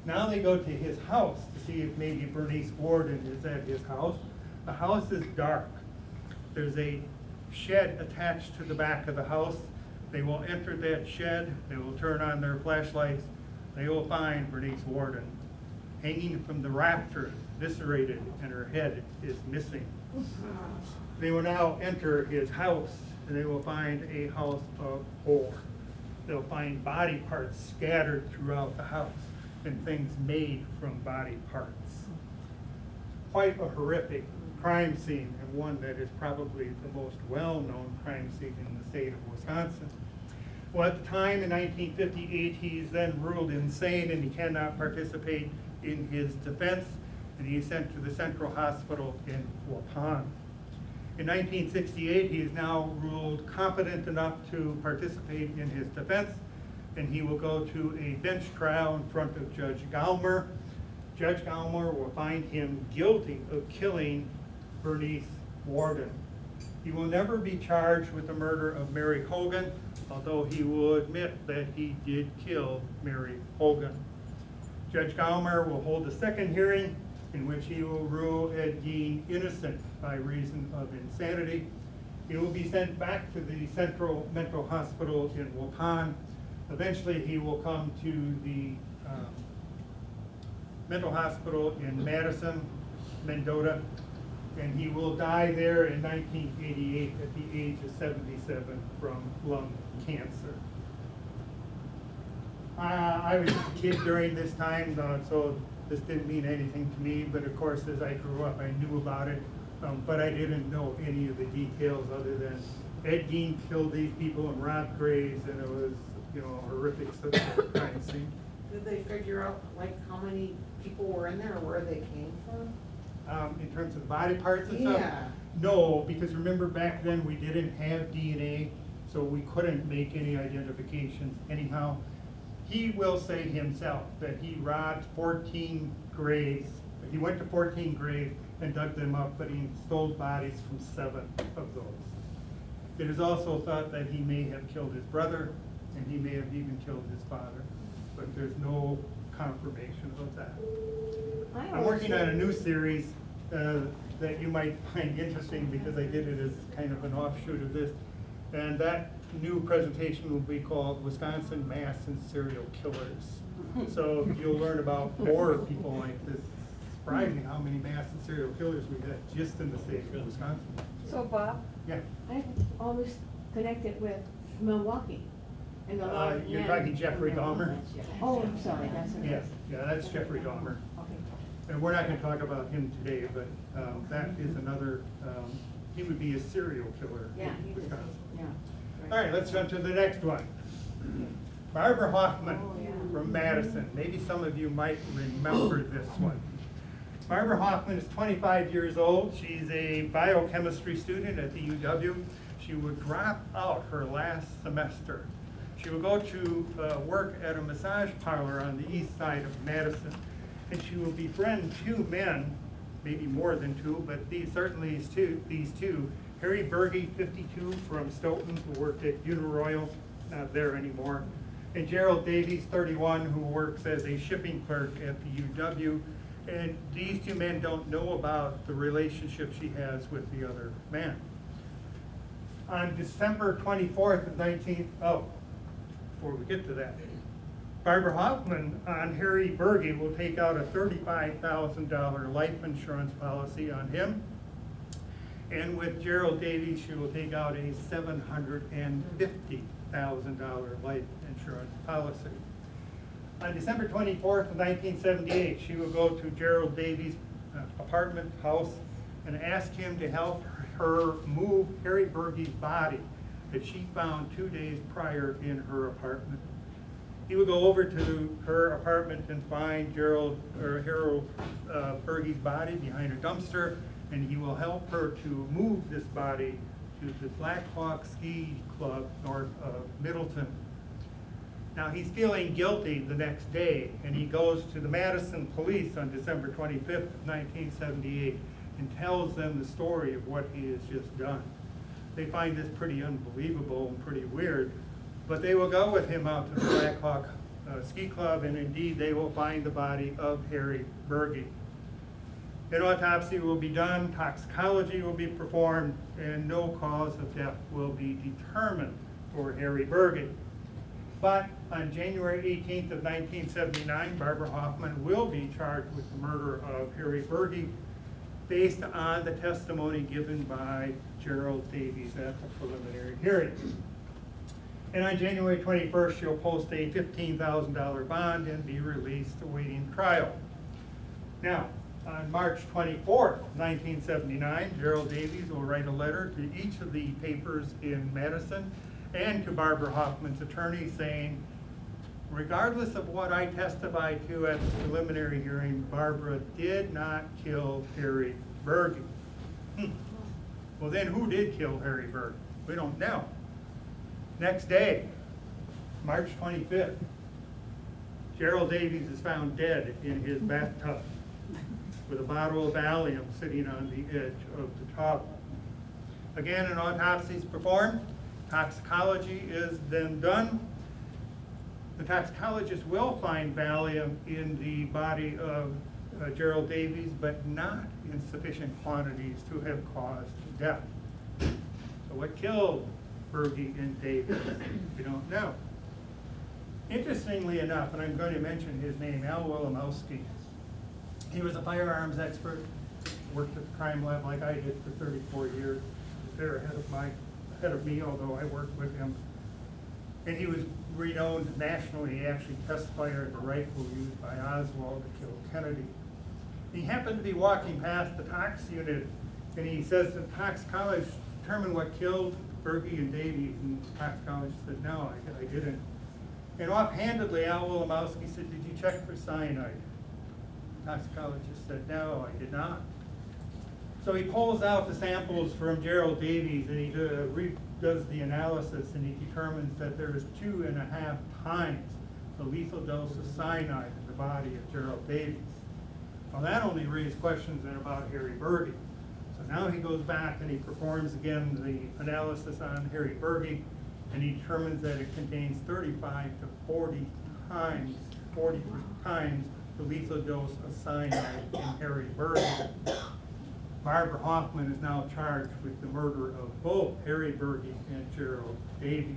Now they go to his house to see if maybe Bernice Warden is at his house. The house is dark. There's a shed attached to the back of the house. They will enter that shed. They will turn on their flashlights. They will find Bernice Warden hanging from the rafters, eviscerated, and her head is missing. They will now enter his house, and they will find a house of horror. They'll find body parts scattered throughout the house and things made from body parts. Quite a horrific crime scene, and one that is probably the most well-known crime scene in the state of Wisconsin. Well, at the time, in 1958, he's then ruled insane and he cannot participate in his defense, and he is sent to the Central Hospital in Waupun. In 1968, he is now ruled competent enough to participate in his defense, and he will go to a bench trial in front of Judge Gallmer. Judge Gallmer will find him guilty of killing Bernice Worden. He will never be charged with the murder of Mary Hogan, although he will admit that he did kill Mary Hogan. Judge Gallmer will hold a second hearing in which he will rule Ed Gein innocent by reason of insanity. He will be sent back to the Central Mental Hospital in Waupun. Eventually, he will come to the mental hospital in Madison, Mendota, and he will die there in 1988 at the age of 77 from lung cancer. I was a kid during this time, so this didn't mean anything to me, but of course, as I grew up, I knew about it, but I didn't know any of the details other than Ed Gein killed these people and robbed graves, and it was, you know, a horrific crime scene. Did they figure out like how many people were in there or where they came from? In terms of body parts and stuff? Yeah. No, because remember back then, we didn't have DNA, so we couldn't make any identifications anyhow. He will say himself that he robbed 14 graves. He went to 14 graves and dug them up, but he stole bodies from 7 of those. It is also thought that he may have killed his brother, and he may have even killed his father, but there's no confirmation of that. I'm working on a new series that you might find interesting because I did it as kind of an offshoot of this. And that new presentation will be called Wisconsin Mass and Serial Killers. So you'll learn about more people like this. It's surprising how many mass and serial killers we had just in the state of Wisconsin. So Bob, Yeah. I always connected with Milwaukee. And a lot of You're men talking Jeffrey from there. Dahmer? Oh, I'm sorry, that's what it Yeah, is. yeah, that's Jeffrey Dahmer. Okay. And we're not gonna talk about him today, but that is another, he would be a serial killer Yeah, he in was, Wisconsin. yeah. All right, let's jump to the next one. Barbara Hoffman Oh, yeah. from Madison. Maybe some of you might remember this one. Barbara Hoffman is 25 years old. She's a biochemistry student at the UW. She would drop out her last semester. She would go to work at a massage parlor on the east side of Madison. And she will befriend 2 men, maybe more than 2, but certainly these two. Harry Berge, 52, from Stoughton, who worked at Uniroyal, not there anymore. And Gerald Davies, 31, who works as a shipping clerk at the UW. And these 2 men don't know about the relationship she has with the other man. On December 24th of before we get to that, Barbara Hoffman on Harry Berge will take out a $35,000 life insurance policy on him. And with Gerald Davies, she will take out a $750,000 life insurance policy. On December 24th of 1978, she will go to Gerald Davies' apartment house and ask him to help her move Harry Berge's body that she found 2 days prior in her apartment. He would go over to her apartment and find Harold Berge's body behind a dumpster, and he will help her to move this body to the Black Hawk Ski Club north of Middleton. Now, he's feeling guilty the next day, and he goes to the Madison police on December 25th, 1978, and tells them the story of what he has just done. They find this pretty unbelievable and pretty weird, but they will go with him out to the Black Hawk Ski Club, and indeed they will find the body of Harry Berge. An autopsy will be done, toxicology will be performed, and no cause of death will be determined for Harry Berge. But on January 18th of 1979, Barbara Hoffman will be charged with the murder of Harry Berge based on the testimony given by Gerald Davies at the preliminary hearing. And on January 21st, she'll post a $15,000 bond and be released awaiting trial. Now, on March 24th, 1979, Gerald Davies will write a letter to each of the papers in Madison and to Barbara Hoffman's attorney saying, regardless of what I testified to at the preliminary hearing, Barbara did not kill Harry Berge. Well, then who did kill Harry Berge? We don't know. Next day, March 25th, Gerald Davies is found dead in his bathtub with a bottle of Valium sitting on the edge of the tub. Again, an autopsy is performed. Toxicology is then done. The toxicologist will find Valium in the body of Gerald Davies, but not in sufficient quantities to have caused death. So what killed Berge and Davies? We don't know. Interestingly enough, and I'm going to mention his name, Al Wilimowski. He was a firearms expert, worked at the crime lab like I did for 34 years. They're ahead of me, although I worked with him. And he was renowned nationally. He actually testified at the rifle used by Oswald to kill Kennedy. He happened to be walking past the tox unit, and he says the toxicologist determined what killed Berge and Davies, and the toxicologist said, no, I didn't. And offhandedly, Al Wilimowski said, did you check for cyanide? The toxicologist said, no, I did not. So he pulls out the samples from Gerald Davies, and he does the analysis, and he determines that there is 2.5 times the lethal dose of cyanide in the body of Gerald Davies. Well, that only raised questions then about Harry Berge. So now he goes back and he performs again the analysis on Harry Berge, and he determines that it contains 35 to 40 times the lethal dose of cyanide in Harry Berge. Barbara Hoffman is now charged with the murder of both Harry Berge and Gerald Davies.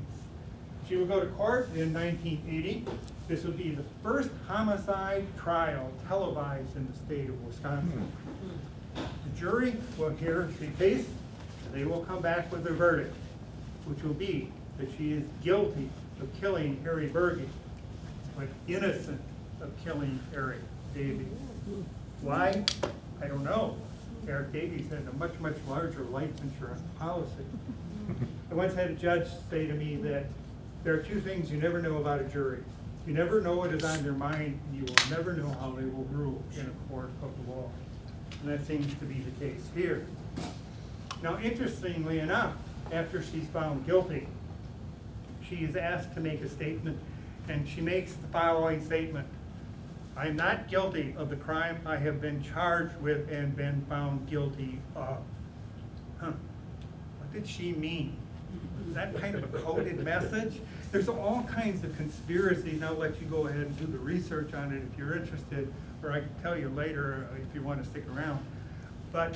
She will go to court in 1980. This will be the first homicide trial televised in the state of Wisconsin. The jury will hear the case, and they will come back with a verdict, which will be that she is guilty of killing Harry Berge, but innocent of killing Eric Davies. Why? I don't know. Eric Davies had a much, much larger life insurance policy. I once had a judge say to me that there are two things you never know about a jury. You never know what is on their mind, and you will never know how they will rule in a court of law. And that seems to be the case here. Now, interestingly enough, after she's found guilty, she is asked to make a statement, and she makes the following statement. I am not guilty of the crime I have been charged with and been found guilty of. What did she mean? Is that kind of a coded message? There's all kinds of conspiracies. I'll let you go ahead and do the research on it if you're interested, or I can tell you later if you want to stick around. But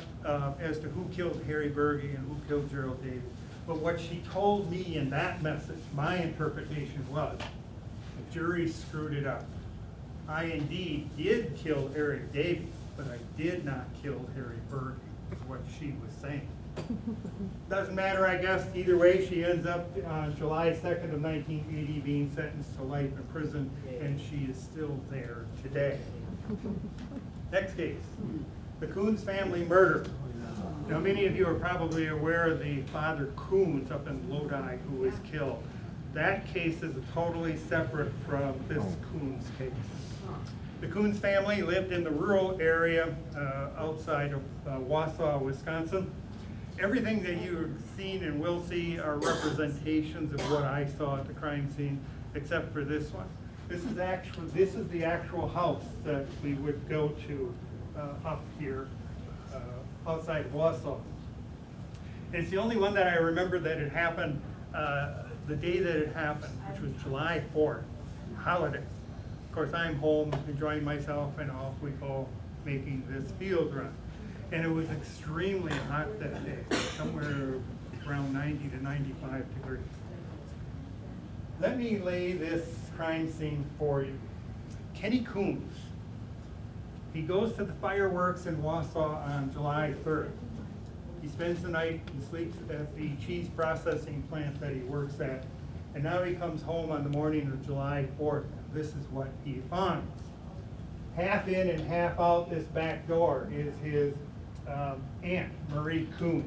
as to who killed Harry Berge and who killed Gerald Davies. But what she told me in that message, my interpretation was, the jury screwed it up. I indeed did kill Eric Davies, but I did not kill Harry Berge, is what she was saying. Doesn't matter, I guess. Either way, she ends up on July 2nd of 1980 being sentenced to life in prison, and she is still there today. Next case, the Coons family murder. Now, many of you are probably aware of the father Coons up in Lodi who was killed. That case is totally separate from this Coons case. The Coons family lived in the rural area outside of Wausau, Wisconsin. Everything that you've seen and will see are representations of what I saw at the crime scene, except for this one. This is the actual house that we would go to up here outside of Wausau. It's the only one that I remember that it happened the day that it happened, which was July 4th, holiday. Of course, I'm home enjoying myself, and off we go making this field run. And it was extremely hot that day, somewhere around 90 to 95 degrees. Let me lay this crime scene for you. Kenny Coons, he goes to the fireworks in Wausau on July 3rd. He spends the night and sleeps at the cheese processing plant that he works at. And now he comes home on the morning of July 4th. This is what he finds. Half in and half out this back door is his aunt, Marie Coons,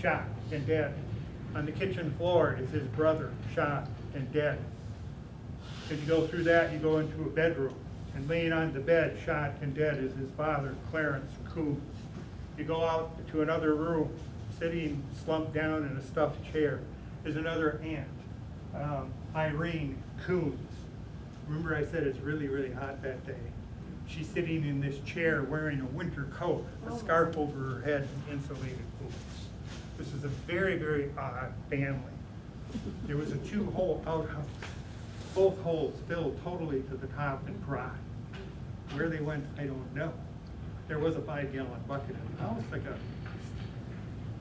shot and dead. On the kitchen floor is his brother, shot and dead. As you go through that, you go into a bedroom, and laying on the bed, shot and dead, is his father, Clarence Coombs. You go out to another room, sitting slumped down in a stuffed chair, is another aunt, Irene Coombs. Remember I said it's really, really hot that day. She's sitting in this chair wearing a winter coat, a scarf over her head, and insulated boots. This is a very, very odd family. There was a 2-hole outhouse, both holes filled totally to the top and dry. Where they went, I don't know. There was a 5-gallon bucket in the house,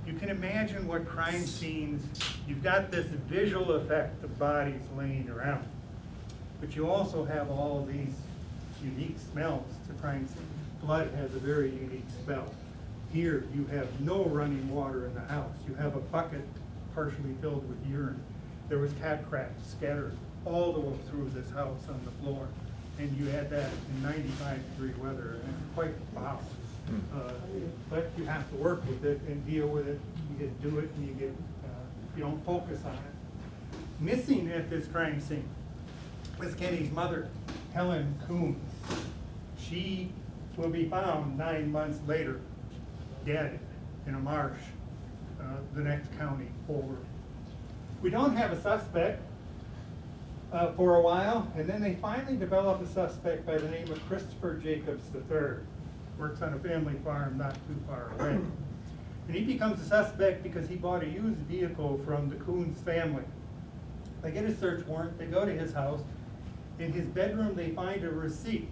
you can imagine what crime scenes, you've got this visual effect of bodies laying around, but you also have all these unique smells to crime scenes. Blood has a very unique smell. Here, you have no running water in the house. You have a bucket partially filled with urine. There was cat crap scattered all the way through this house on the floor. And you had that in 95-degree weather, and it's quite wow. But you have to work with it and deal with it. You get to do it, and you don't focus on it. Missing at this crime scene was Kenny's mother, Helen Coombs. She will be found 9 months later, dead in a marsh, the next county over. We don't have a suspect for a while, and then they finally develop a suspect by the name of Christopher Jacobs III. Works on a family farm not too far away. And he becomes a suspect because he bought a used vehicle from the Coons family. They get a search warrant, they go to his house. In his bedroom, they find a receipt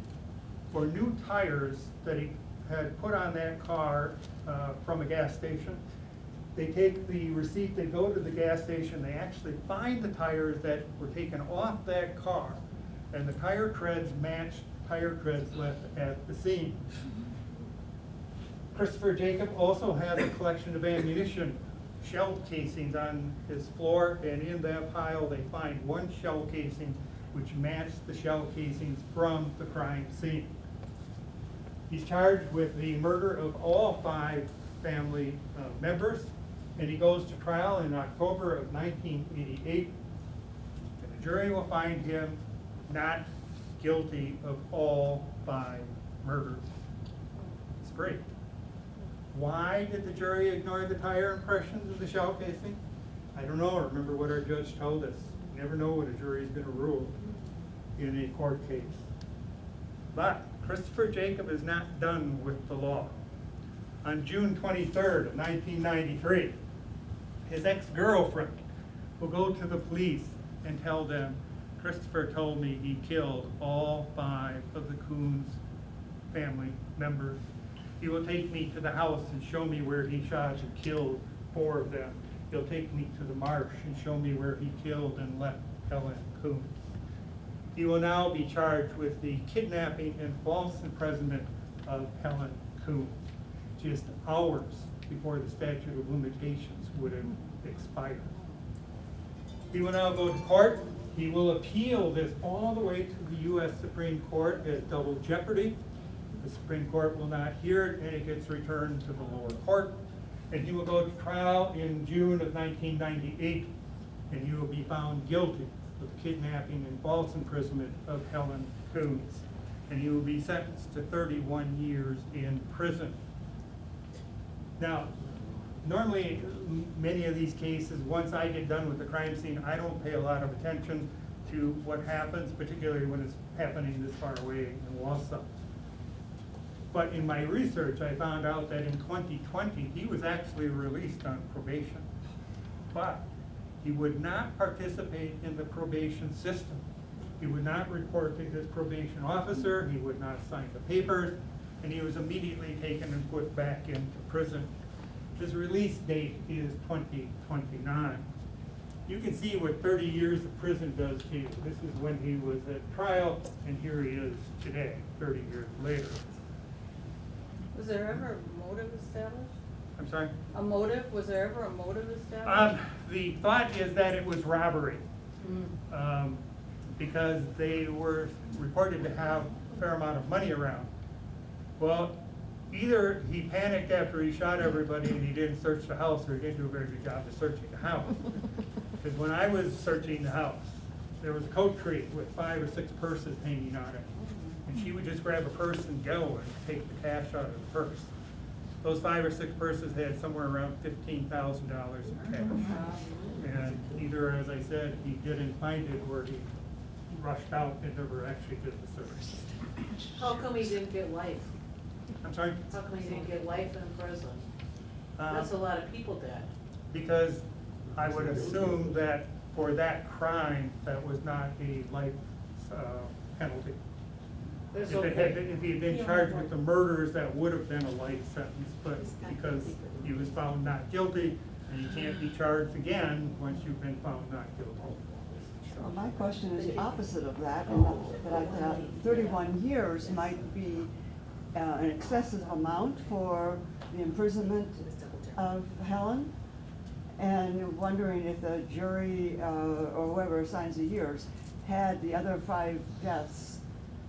for new tires that he had put on that car from a gas station. They take the receipt, they go to the gas station, they actually find the tires that were taken off that car, and the tire treads match tire treads left at the scene. Christopher Jacob also has a collection of ammunition, shell casings on his floor, and in that pile they find one shell casing which matched the shell casings from the crime scene. He's charged with the murder of all 5 family members, and he goes to trial in October of 1988. And the jury will find him not guilty of all 5 murders. It's great. Why did the jury ignore the tire impressions of the shell casing? I don't know. Remember what our judge told us. You never know what a jury is going to rule in a court case. But Christopher Jacob is not done with the law. On June 23rd of 1993, his ex-girlfriend will go to the police and tell them, Christopher told me he killed all 5 of the Coons family members. He will take me to the house and show me where he shot and killed 4 of them. He'll take me to the marsh and show me where he killed and left Helen Coombs. He will now be charged with the kidnapping and false imprisonment of Helen Coombs, just hours before the statute of limitations would have expired. He will now go to court. He will appeal this all the way to the U.S. Supreme Court as double jeopardy. The Supreme Court will not hear it, and it gets returned to the lower court. And he will go to trial in June of 1998, and he will be found guilty of kidnapping and false imprisonment of Helen Coombs. And he will be sentenced to 31 years in prison. Now, normally, many of these cases, once I get done with the crime scene, I don't pay a lot of attention to what happens, particularly when it's happening this far away in Wausau. But in my research, I found out that in 2020, he was actually released on probation. But he would not participate in the probation system. He would not report to his probation officer, he would not sign the papers, and he was immediately taken and put back into prison. His release date is 2029. You can see what 30 years of prison does to you. This is when he was at trial, and here he is today, 30 years later. Was there ever a motive established? I'm sorry? A motive? Was there ever a motive established? The thought is that it was robbery, because they were reported to have a fair amount of money around. Well, either he panicked after he shot everybody and he didn't search the house, or he didn't do a very good job of searching the house. Because when I was searching the house, there was a coat tree with 5 or 6 purses hanging on it. And she would just grab a purse and go and take the cash out of the purse. Those 5 or 6 purses had somewhere around $15,000 in cash. And either, as I said, he didn't find it, or he rushed out and never actually did the search. How come he didn't get life? I'm sorry? How come he didn't get life in prison? Um, That's a lot of people dead. Because I would assume that for that crime, that was not a life penalty. There's If it had been, if he had been charged with the murders, that would have been a life sentence, but because he was found not guilty, and you can't be charged again once you've been found not guilty. Well, my question is the opposite of that, and that I thought 31 years might be an excessive amount for the imprisonment of Helen. And wondering if the jury, or whoever assigns the years, had the other 5 deaths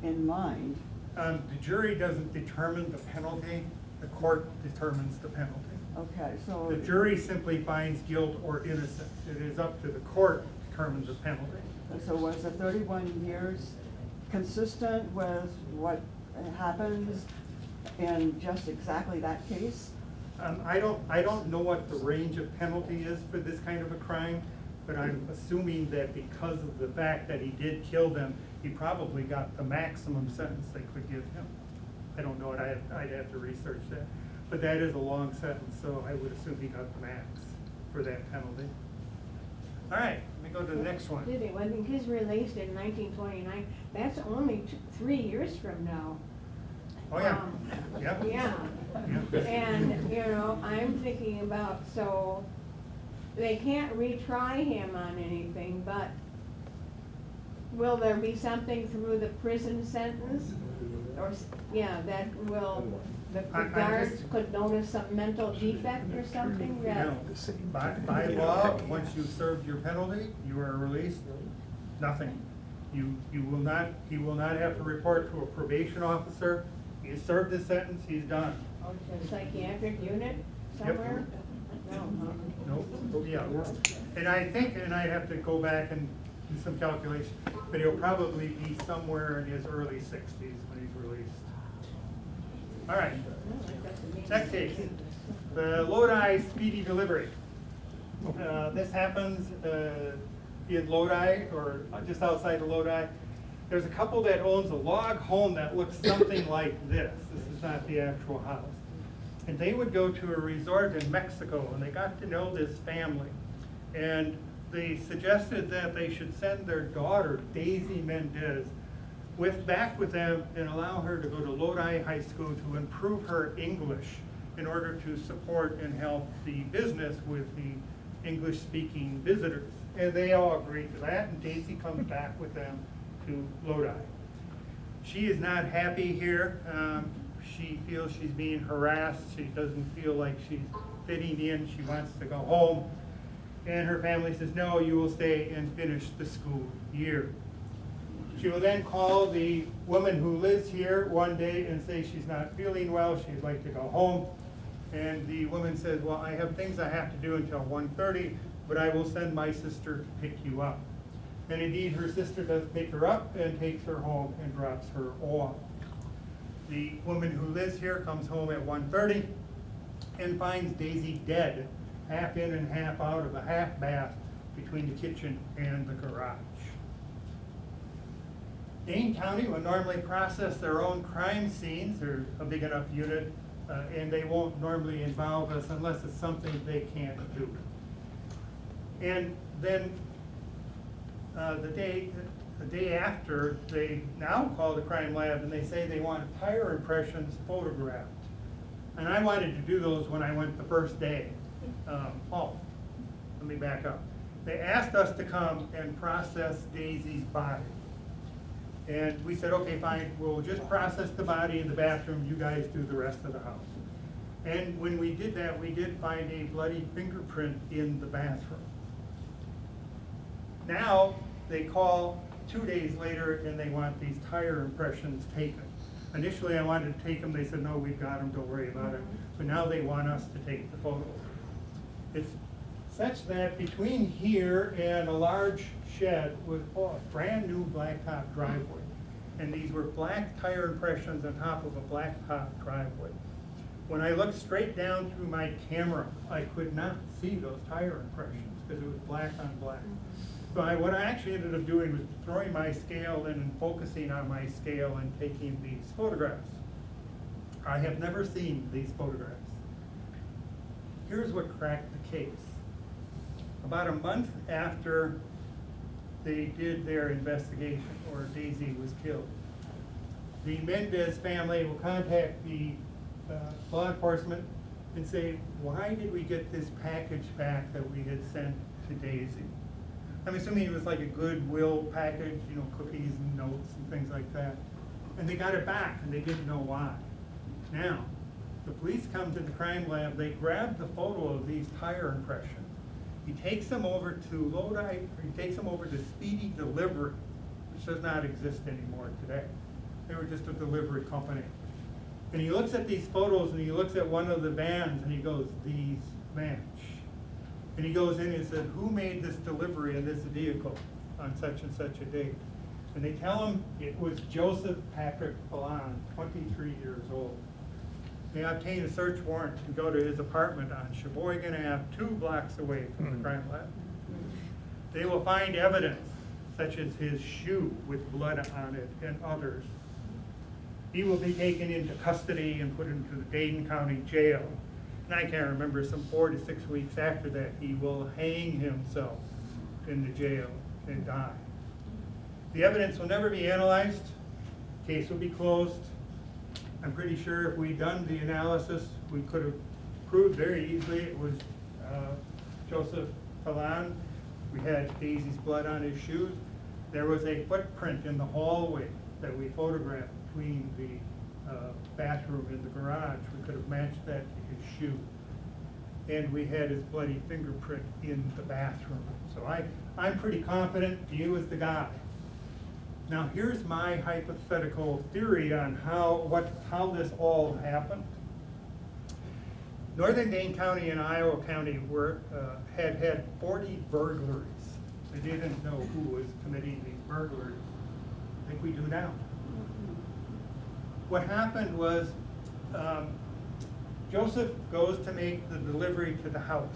in mind. The jury doesn't determine the penalty, the court determines the penalty. Okay, so. The jury simply finds guilt or innocence. It is up to the court to determine the penalty. So was the 31 years consistent with what happens in just exactly that case? I don't know what the range of penalty is for this kind of a crime, but I'm assuming that because of the fact that he did kill them, he probably got the maximum sentence they could give him. I don't know it, I'd have to research that. But that is a long sentence, so I would assume he got the max for that penalty. All right, let me go to the next one. Did it, when he's released in 1929, that's only 3 years from now. Oh, yeah, yeah. Yeah, Yeah. and, you know, I'm thinking about, so, they can't retry him on anything, but will there be something through the prison sentence? Or, yeah, that will, the I guards just- could notice some mental defect or something that, No, by law, once you've served your penalty, you are released, nothing. He will not have to report to a probation officer. He's served his sentence, he's done. a psychiatric unit somewhere? No, huh? Nope, yeah, and I think, and I'd have to go back and do some calculation, but he'll probably be somewhere in his early 60s when he's released. All right, next case, the Lodi speedy delivery. This happens in Lodi, or just outside of Lodi. There's a couple that owns a log home that looks something like this. This is not the actual house. And they would go to a resort in Mexico, and they got to know this family. And they suggested that they should send their daughter, Daisy Mendez, back with them and allow her to go to Lodi High School to improve her English in order to support and help the business with the English-speaking visitors. And they all agreed to that, and Daisy comes back with them to Lodi. She is not happy here. She feels she's being harassed. She doesn't feel like she's fitting in. She wants to go home. And her family says, no, you will stay and finish the school year. She will then call the woman who lives here one day and say she's not feeling well, she'd like to go home. And the woman says, well, I have things I have to do until 1:30, but I will send my sister to pick you up. And indeed, her sister does pick her up and takes her home and drops her off. The woman who lives here comes home at 1:30 and finds Daisy dead, half in and half out of a half bath between the kitchen and the garage. Dane County would normally process their own crime scenes. They're a big enough unit, and they won't normally involve us unless it's something they can't do. And then the day after, they now call the crime lab and they say they want tire impressions photographed. And I wanted to do those when I went the first day. Let me back up. They asked us to come and process Daisy's body. And we said, okay, fine, we'll just process the body in the bathroom, you guys do the rest of the house. And when we did that, we did find a bloody fingerprint in the bathroom. Now, they call 2 days later and they want these tire impressions taken. Initially, I wanted to take them, they said, no, we've got them, don't worry about it. But now they want us to take the photos. It's such that between here and a large shed was a brand-new blacktop driveway. And these were black tire impressions on top of a blacktop driveway. When I looked straight down through my camera, I could not see those tire impressions because it was black on black. So what I actually ended up doing was throwing my scale in and focusing on my scale and taking these photographs. I have never seen these photographs. Here's what cracked the case. About a month after they did their investigation, or Daisy was killed, the Mendez family will contact the law enforcement and say, why did we get this package back that we had sent to Daisy? I'm assuming it was like a Goodwill package, you know, cookies and notes and things like that. And they got it back and they didn't know why. Now, the police come to the crime lab, they grab the photo of these tire impressions. He takes them over to Lodi, or he takes them over to Speedy Delivery, which does not exist anymore today. They were just a delivery company. And he looks at these photos and he looks at one of the vans and he goes, these match. And he goes in and said, who made this delivery in this vehicle on such and such a date? And they tell him it was Joseph Patrick Falon, 23 years old. They obtain a search warrant and go to his apartment on Sheboygan Ave, 2 blocks away from the crime lab. They will find evidence, such as his shoe with blood on it and others. He will be taken into custody and put into the Dayton County Jail. And I can't remember, some 4 to 6 weeks after that, he will hang himself in the jail and die. The evidence will never be analyzed. Case will be closed. I'm pretty sure if we'd done the analysis, we could have proved very easily it was Joseph Falon. We had Daisy's blood on his shoes. There was a footprint in the hallway that we photographed between the bathroom and the garage. We could have matched that to his shoe. And we had his bloody fingerprint in the bathroom. So I'm pretty confident he was the guy. Now here's my hypothetical theory on how this all happened. Northern Dane County and Iowa County had 40 burglaries. They didn't know who was committing these burglaries. I think we do now. What happened was Joseph goes to make the delivery to the house.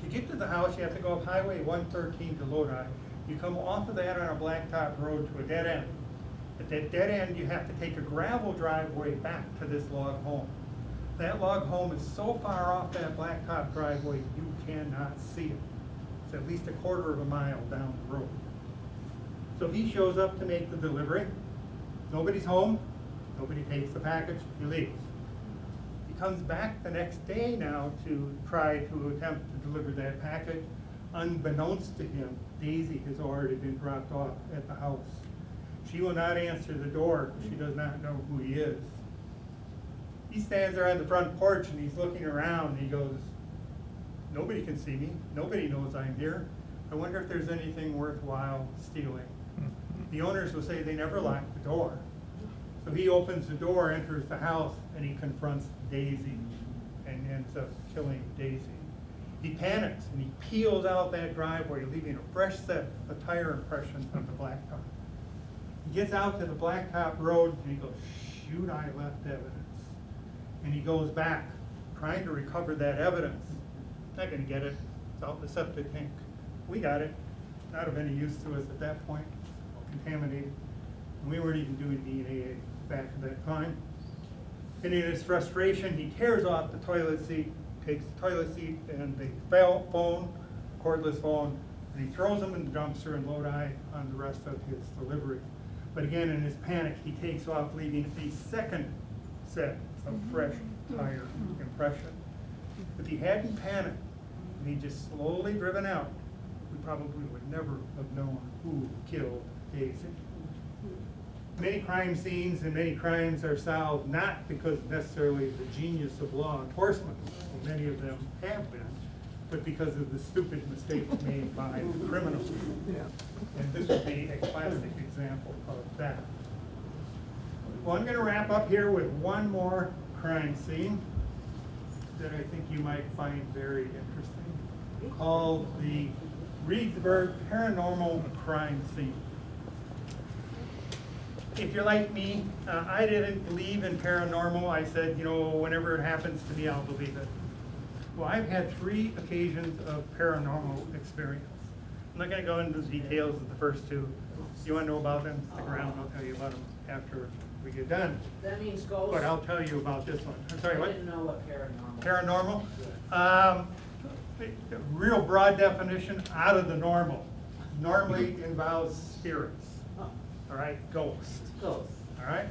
To get to the house, you have to go up Highway 113 to Lodi. You come off of that on a blacktop road to a dead end. At that dead end, you have to take a gravel driveway back to this log home. That log home is so far off that blacktop driveway, you cannot see it. It's at least a quarter of a mile down the road. So he shows up to make the delivery. Nobody's home. Nobody takes the package. He leaves. He comes back the next day now to try to attempt to deliver that package. Unbeknownst to him, Daisy has already been dropped off at the house. She will not answer the door because she does not know who he is. He stands there on the front porch and he's looking around and he goes, nobody can see me. Nobody knows I'm here. I wonder if there's anything worthwhile stealing. The owners will say they never locked the door. So he opens the door, enters the house, and he confronts Daisy and ends up killing Daisy. He panics and he peels out that driveway, leaving a fresh set of tire impressions on the blacktop. He gets out to the blacktop road and he goes, shoot, I left evidence. And he goes back, trying to recover that evidence. Not gonna get it, it's out in the septic tank. We got it, not of any use to us at that point, contaminated. And we weren't even doing DNA back at that time. And in his frustration, he tears off the toilet seat, takes the toilet seat and the phone, cordless phone, and he throws them in the dumpster in Lodi on the rest of his delivery. But again, in his panic, he takes off, leaving a second set of fresh tire impression. If he hadn't panicked and he just slowly driven out, we probably would never have known who killed Daisy. Many crime scenes and many crimes are solved not because necessarily of the genius of law enforcement, well, many of them have been, but because of the stupid mistakes made by the criminals. And this would be a classic example of that. Well, I'm gonna wrap up here with one more crime scene that I think you might find very interesting, called the Reedsburg Paranormal Crime Scene. If you're like me, I didn't believe in paranormal. I said, you know, whenever it happens to me, I'll believe it. Well, I've had 3 occasions of paranormal experience. I'm not gonna go into the details of the first 2. If you wanna know about them, stick around, I'll tell you about them after we get done. That means ghosts? But I'll tell you about this one. I'm sorry, I what? didn't know what paranormal. Paranormal? Real broad definition, out of the normal. Normally involves spirits, Oh, all right, ghosts, ghosts. all right?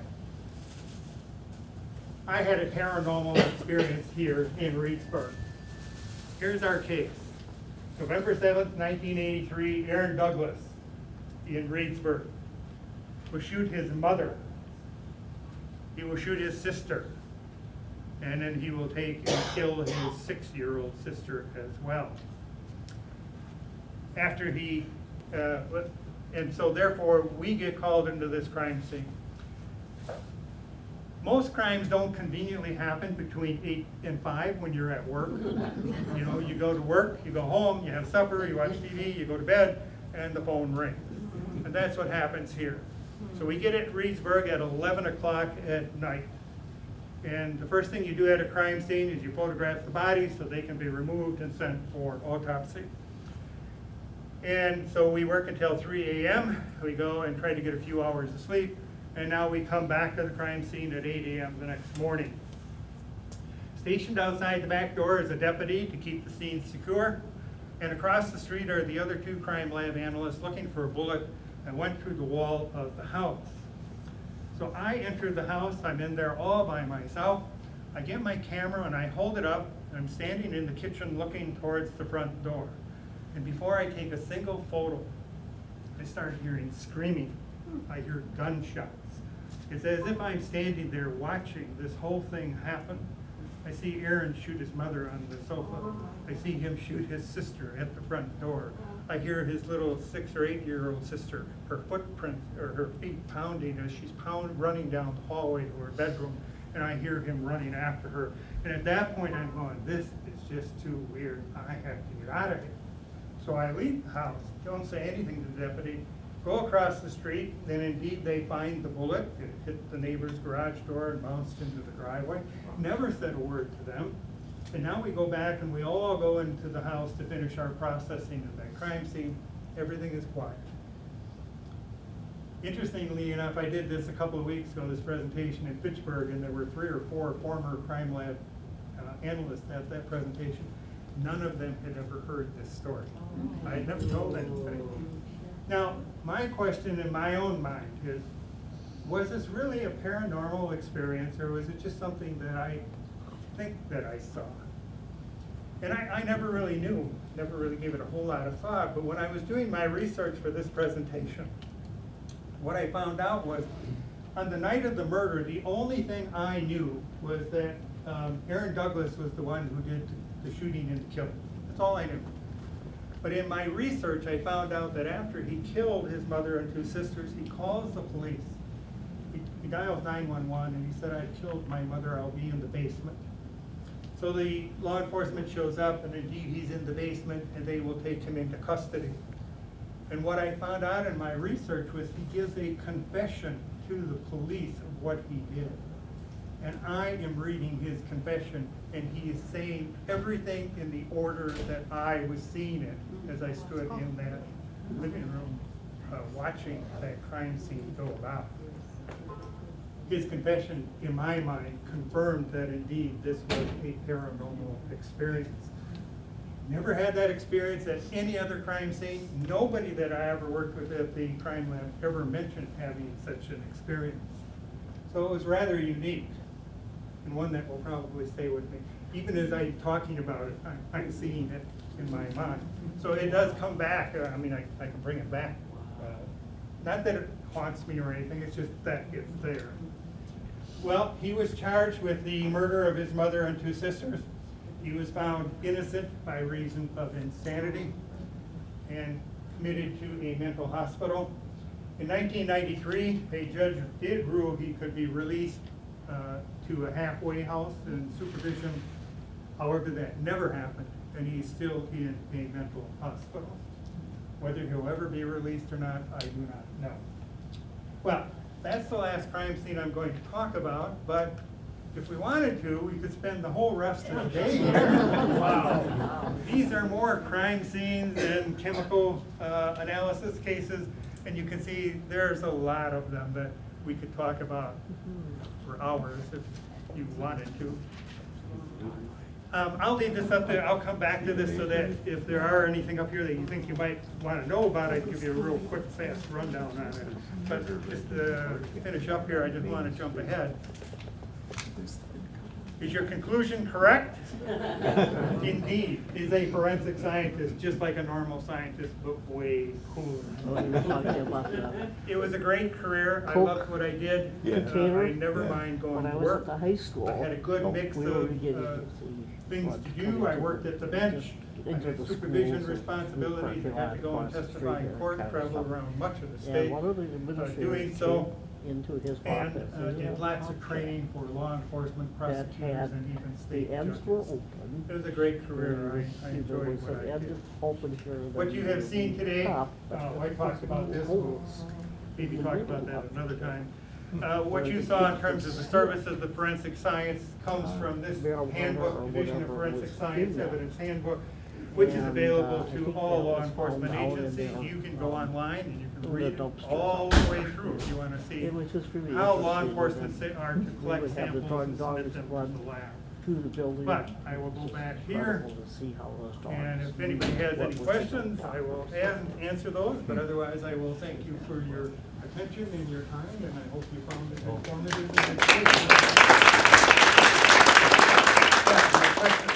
I had a paranormal experience here in Reedsburg. Here's our case. November 7th, 1983, Aaron Douglas in Reedsburg will shoot his mother. He will shoot his sister. And then he will take and kill his 6-year-old sister as well. After he, and so therefore we get called into this crime scene. Most crimes don't conveniently happen between 8 and 5 when you're at work. You know, you go to work, you go home, you have supper, you watch TV, you go to bed, and the phone rings. And that's what happens here. So we get at Reedsburg at 11 o'clock at night. And the first thing you do at a crime scene is you photograph the bodies so they can be removed and sent for autopsy. And so we work until 3 a.m. We go and try to get a few hours of sleep. And now we come back to the crime scene at 8 a.m. the next morning. Stationed outside the back door is a deputy to keep the scene secure. And across the street are the other 2 crime lab analysts looking for a bullet that went through the wall of the house. So I enter the house, I'm in there all by myself. I get my camera and I hold it up. I'm standing in the kitchen looking towards the front door. And before I take a single photo, I start hearing screaming. I hear gunshots. It's as if I'm standing there watching this whole thing happen. I see Aaron shoot his mother on the sofa. I see him shoot his sister at the front door. I hear his little 6 or 8-year-old sister, her footprint or her feet pounding as she's running down the hallway to her bedroom, and I hear him running after her. And at that point I'm going, this is just too weird. I have to get out of here. So I leave the house, don't say anything to the deputy, go across the street, then indeed they find the bullet. It hit the neighbor's garage door and bounced into the driveway. Never said a word to them. And now we go back and we all go into the house to finish our processing of that crime scene. Everything is quiet. Interestingly enough, I did this a couple of weeks ago, this presentation in Fitchburg, and there were 3 or 4 former crime lab analysts at that presentation. None of them had ever heard this story. I had never told anybody. Now, my question in my own mind is, was this really a paranormal experience, or was it just something that I think that I saw? And I never really knew, never really gave it a whole lot of thought, but when I was doing my research for this presentation, what I found out was, on the night of the murder, the only thing I knew was that Aaron Douglas was the one who did the shooting and the killing. That's all I knew. But in my research, I found out that after he killed his mother and 2 sisters, he calls the police. He dials 911 and he said, "I killed my mother, I'll be in the basement." So the law enforcement shows up, and indeed he's in the basement, and they will take him into custody. And what I found out in my research was he gives a confession to the police of what he did. And I am reading his confession, and he is saying everything in the order that I was seeing it as I stood in that living room watching that crime scene go about. His confession, in my mind, confirmed that indeed this was a paranormal experience. Never had that experience at any other crime scene. Nobody that I ever worked with at the crime lab ever mentioned having such an experience. So it was rather unique, and one that will probably stay with me. Even as I'm talking about it, I'm seeing it in my mind. So it does come back. I mean, I can bring it back. Not that it haunts me or anything, it's just that it's there. Well, he was charged with the murder of his mother and 2 sisters. He was found innocent by reason of insanity and committed to a mental hospital. In 1993, a judge did rule he could be released to a halfway house in supervision. However, that never happened, and he's still in a mental hospital. Whether he'll ever be released or not, I do not know. Well, that's the last crime scene I'm going to talk about, but if we wanted to, we could spend the whole rest of the day here. Wow. These are more crime scenes and chemical analysis cases, and you can see there's a lot of them that we could talk about for hours if you wanted to. I'll leave this up there. I'll come back to this so that if there are anything up here that you think you might want to know about, I'd give you a real quick, fast rundown on it. But just to finish up here, I just want to jump ahead. Is your conclusion correct? Indeed, is a forensic scientist, just like a normal scientist, but way cooler. It was a great career. I loved what I did. I never mind going When I to was work. at the high school. I had a good mix we were of getting to see things what's to do. coming I to worked the- at the bench. I into had the supervision schools and responsibilities. I the had to go and parking lot testify in across the court, street travel there, kind of around much of the And state. one of the administrators Doing so, came into his and office. and he did had lots a of training for law enforcement, that prosecutors, had, and even state the ends were judges. open. It was a great career. I There enjoyed was what an I end did. open here. What that you we have were seen today, tough, but I talked about this, we'll holes maybe in the talk about middle that of another it. time. What you saw in terms of the services of forensic science comes from this marijuana handbook, or Division of whatever Forensic was Science in that. Evidence Handbook, which is And, available I to think all that law was enforcement found out in agencies. the, You can go online and you in can the read it dumpster. all the way through if you want to see It was just really how law interesting, enforcement and then are to we collect would have the samples and dogs submit them run to the lab. to the building. But I will go It's back just here, incredible to see how those dogs and if anybody has what any was questions, done. I will answer those, but otherwise I will thank you for your attention and your time, and I hope you found it informative and educational. Yeah, my question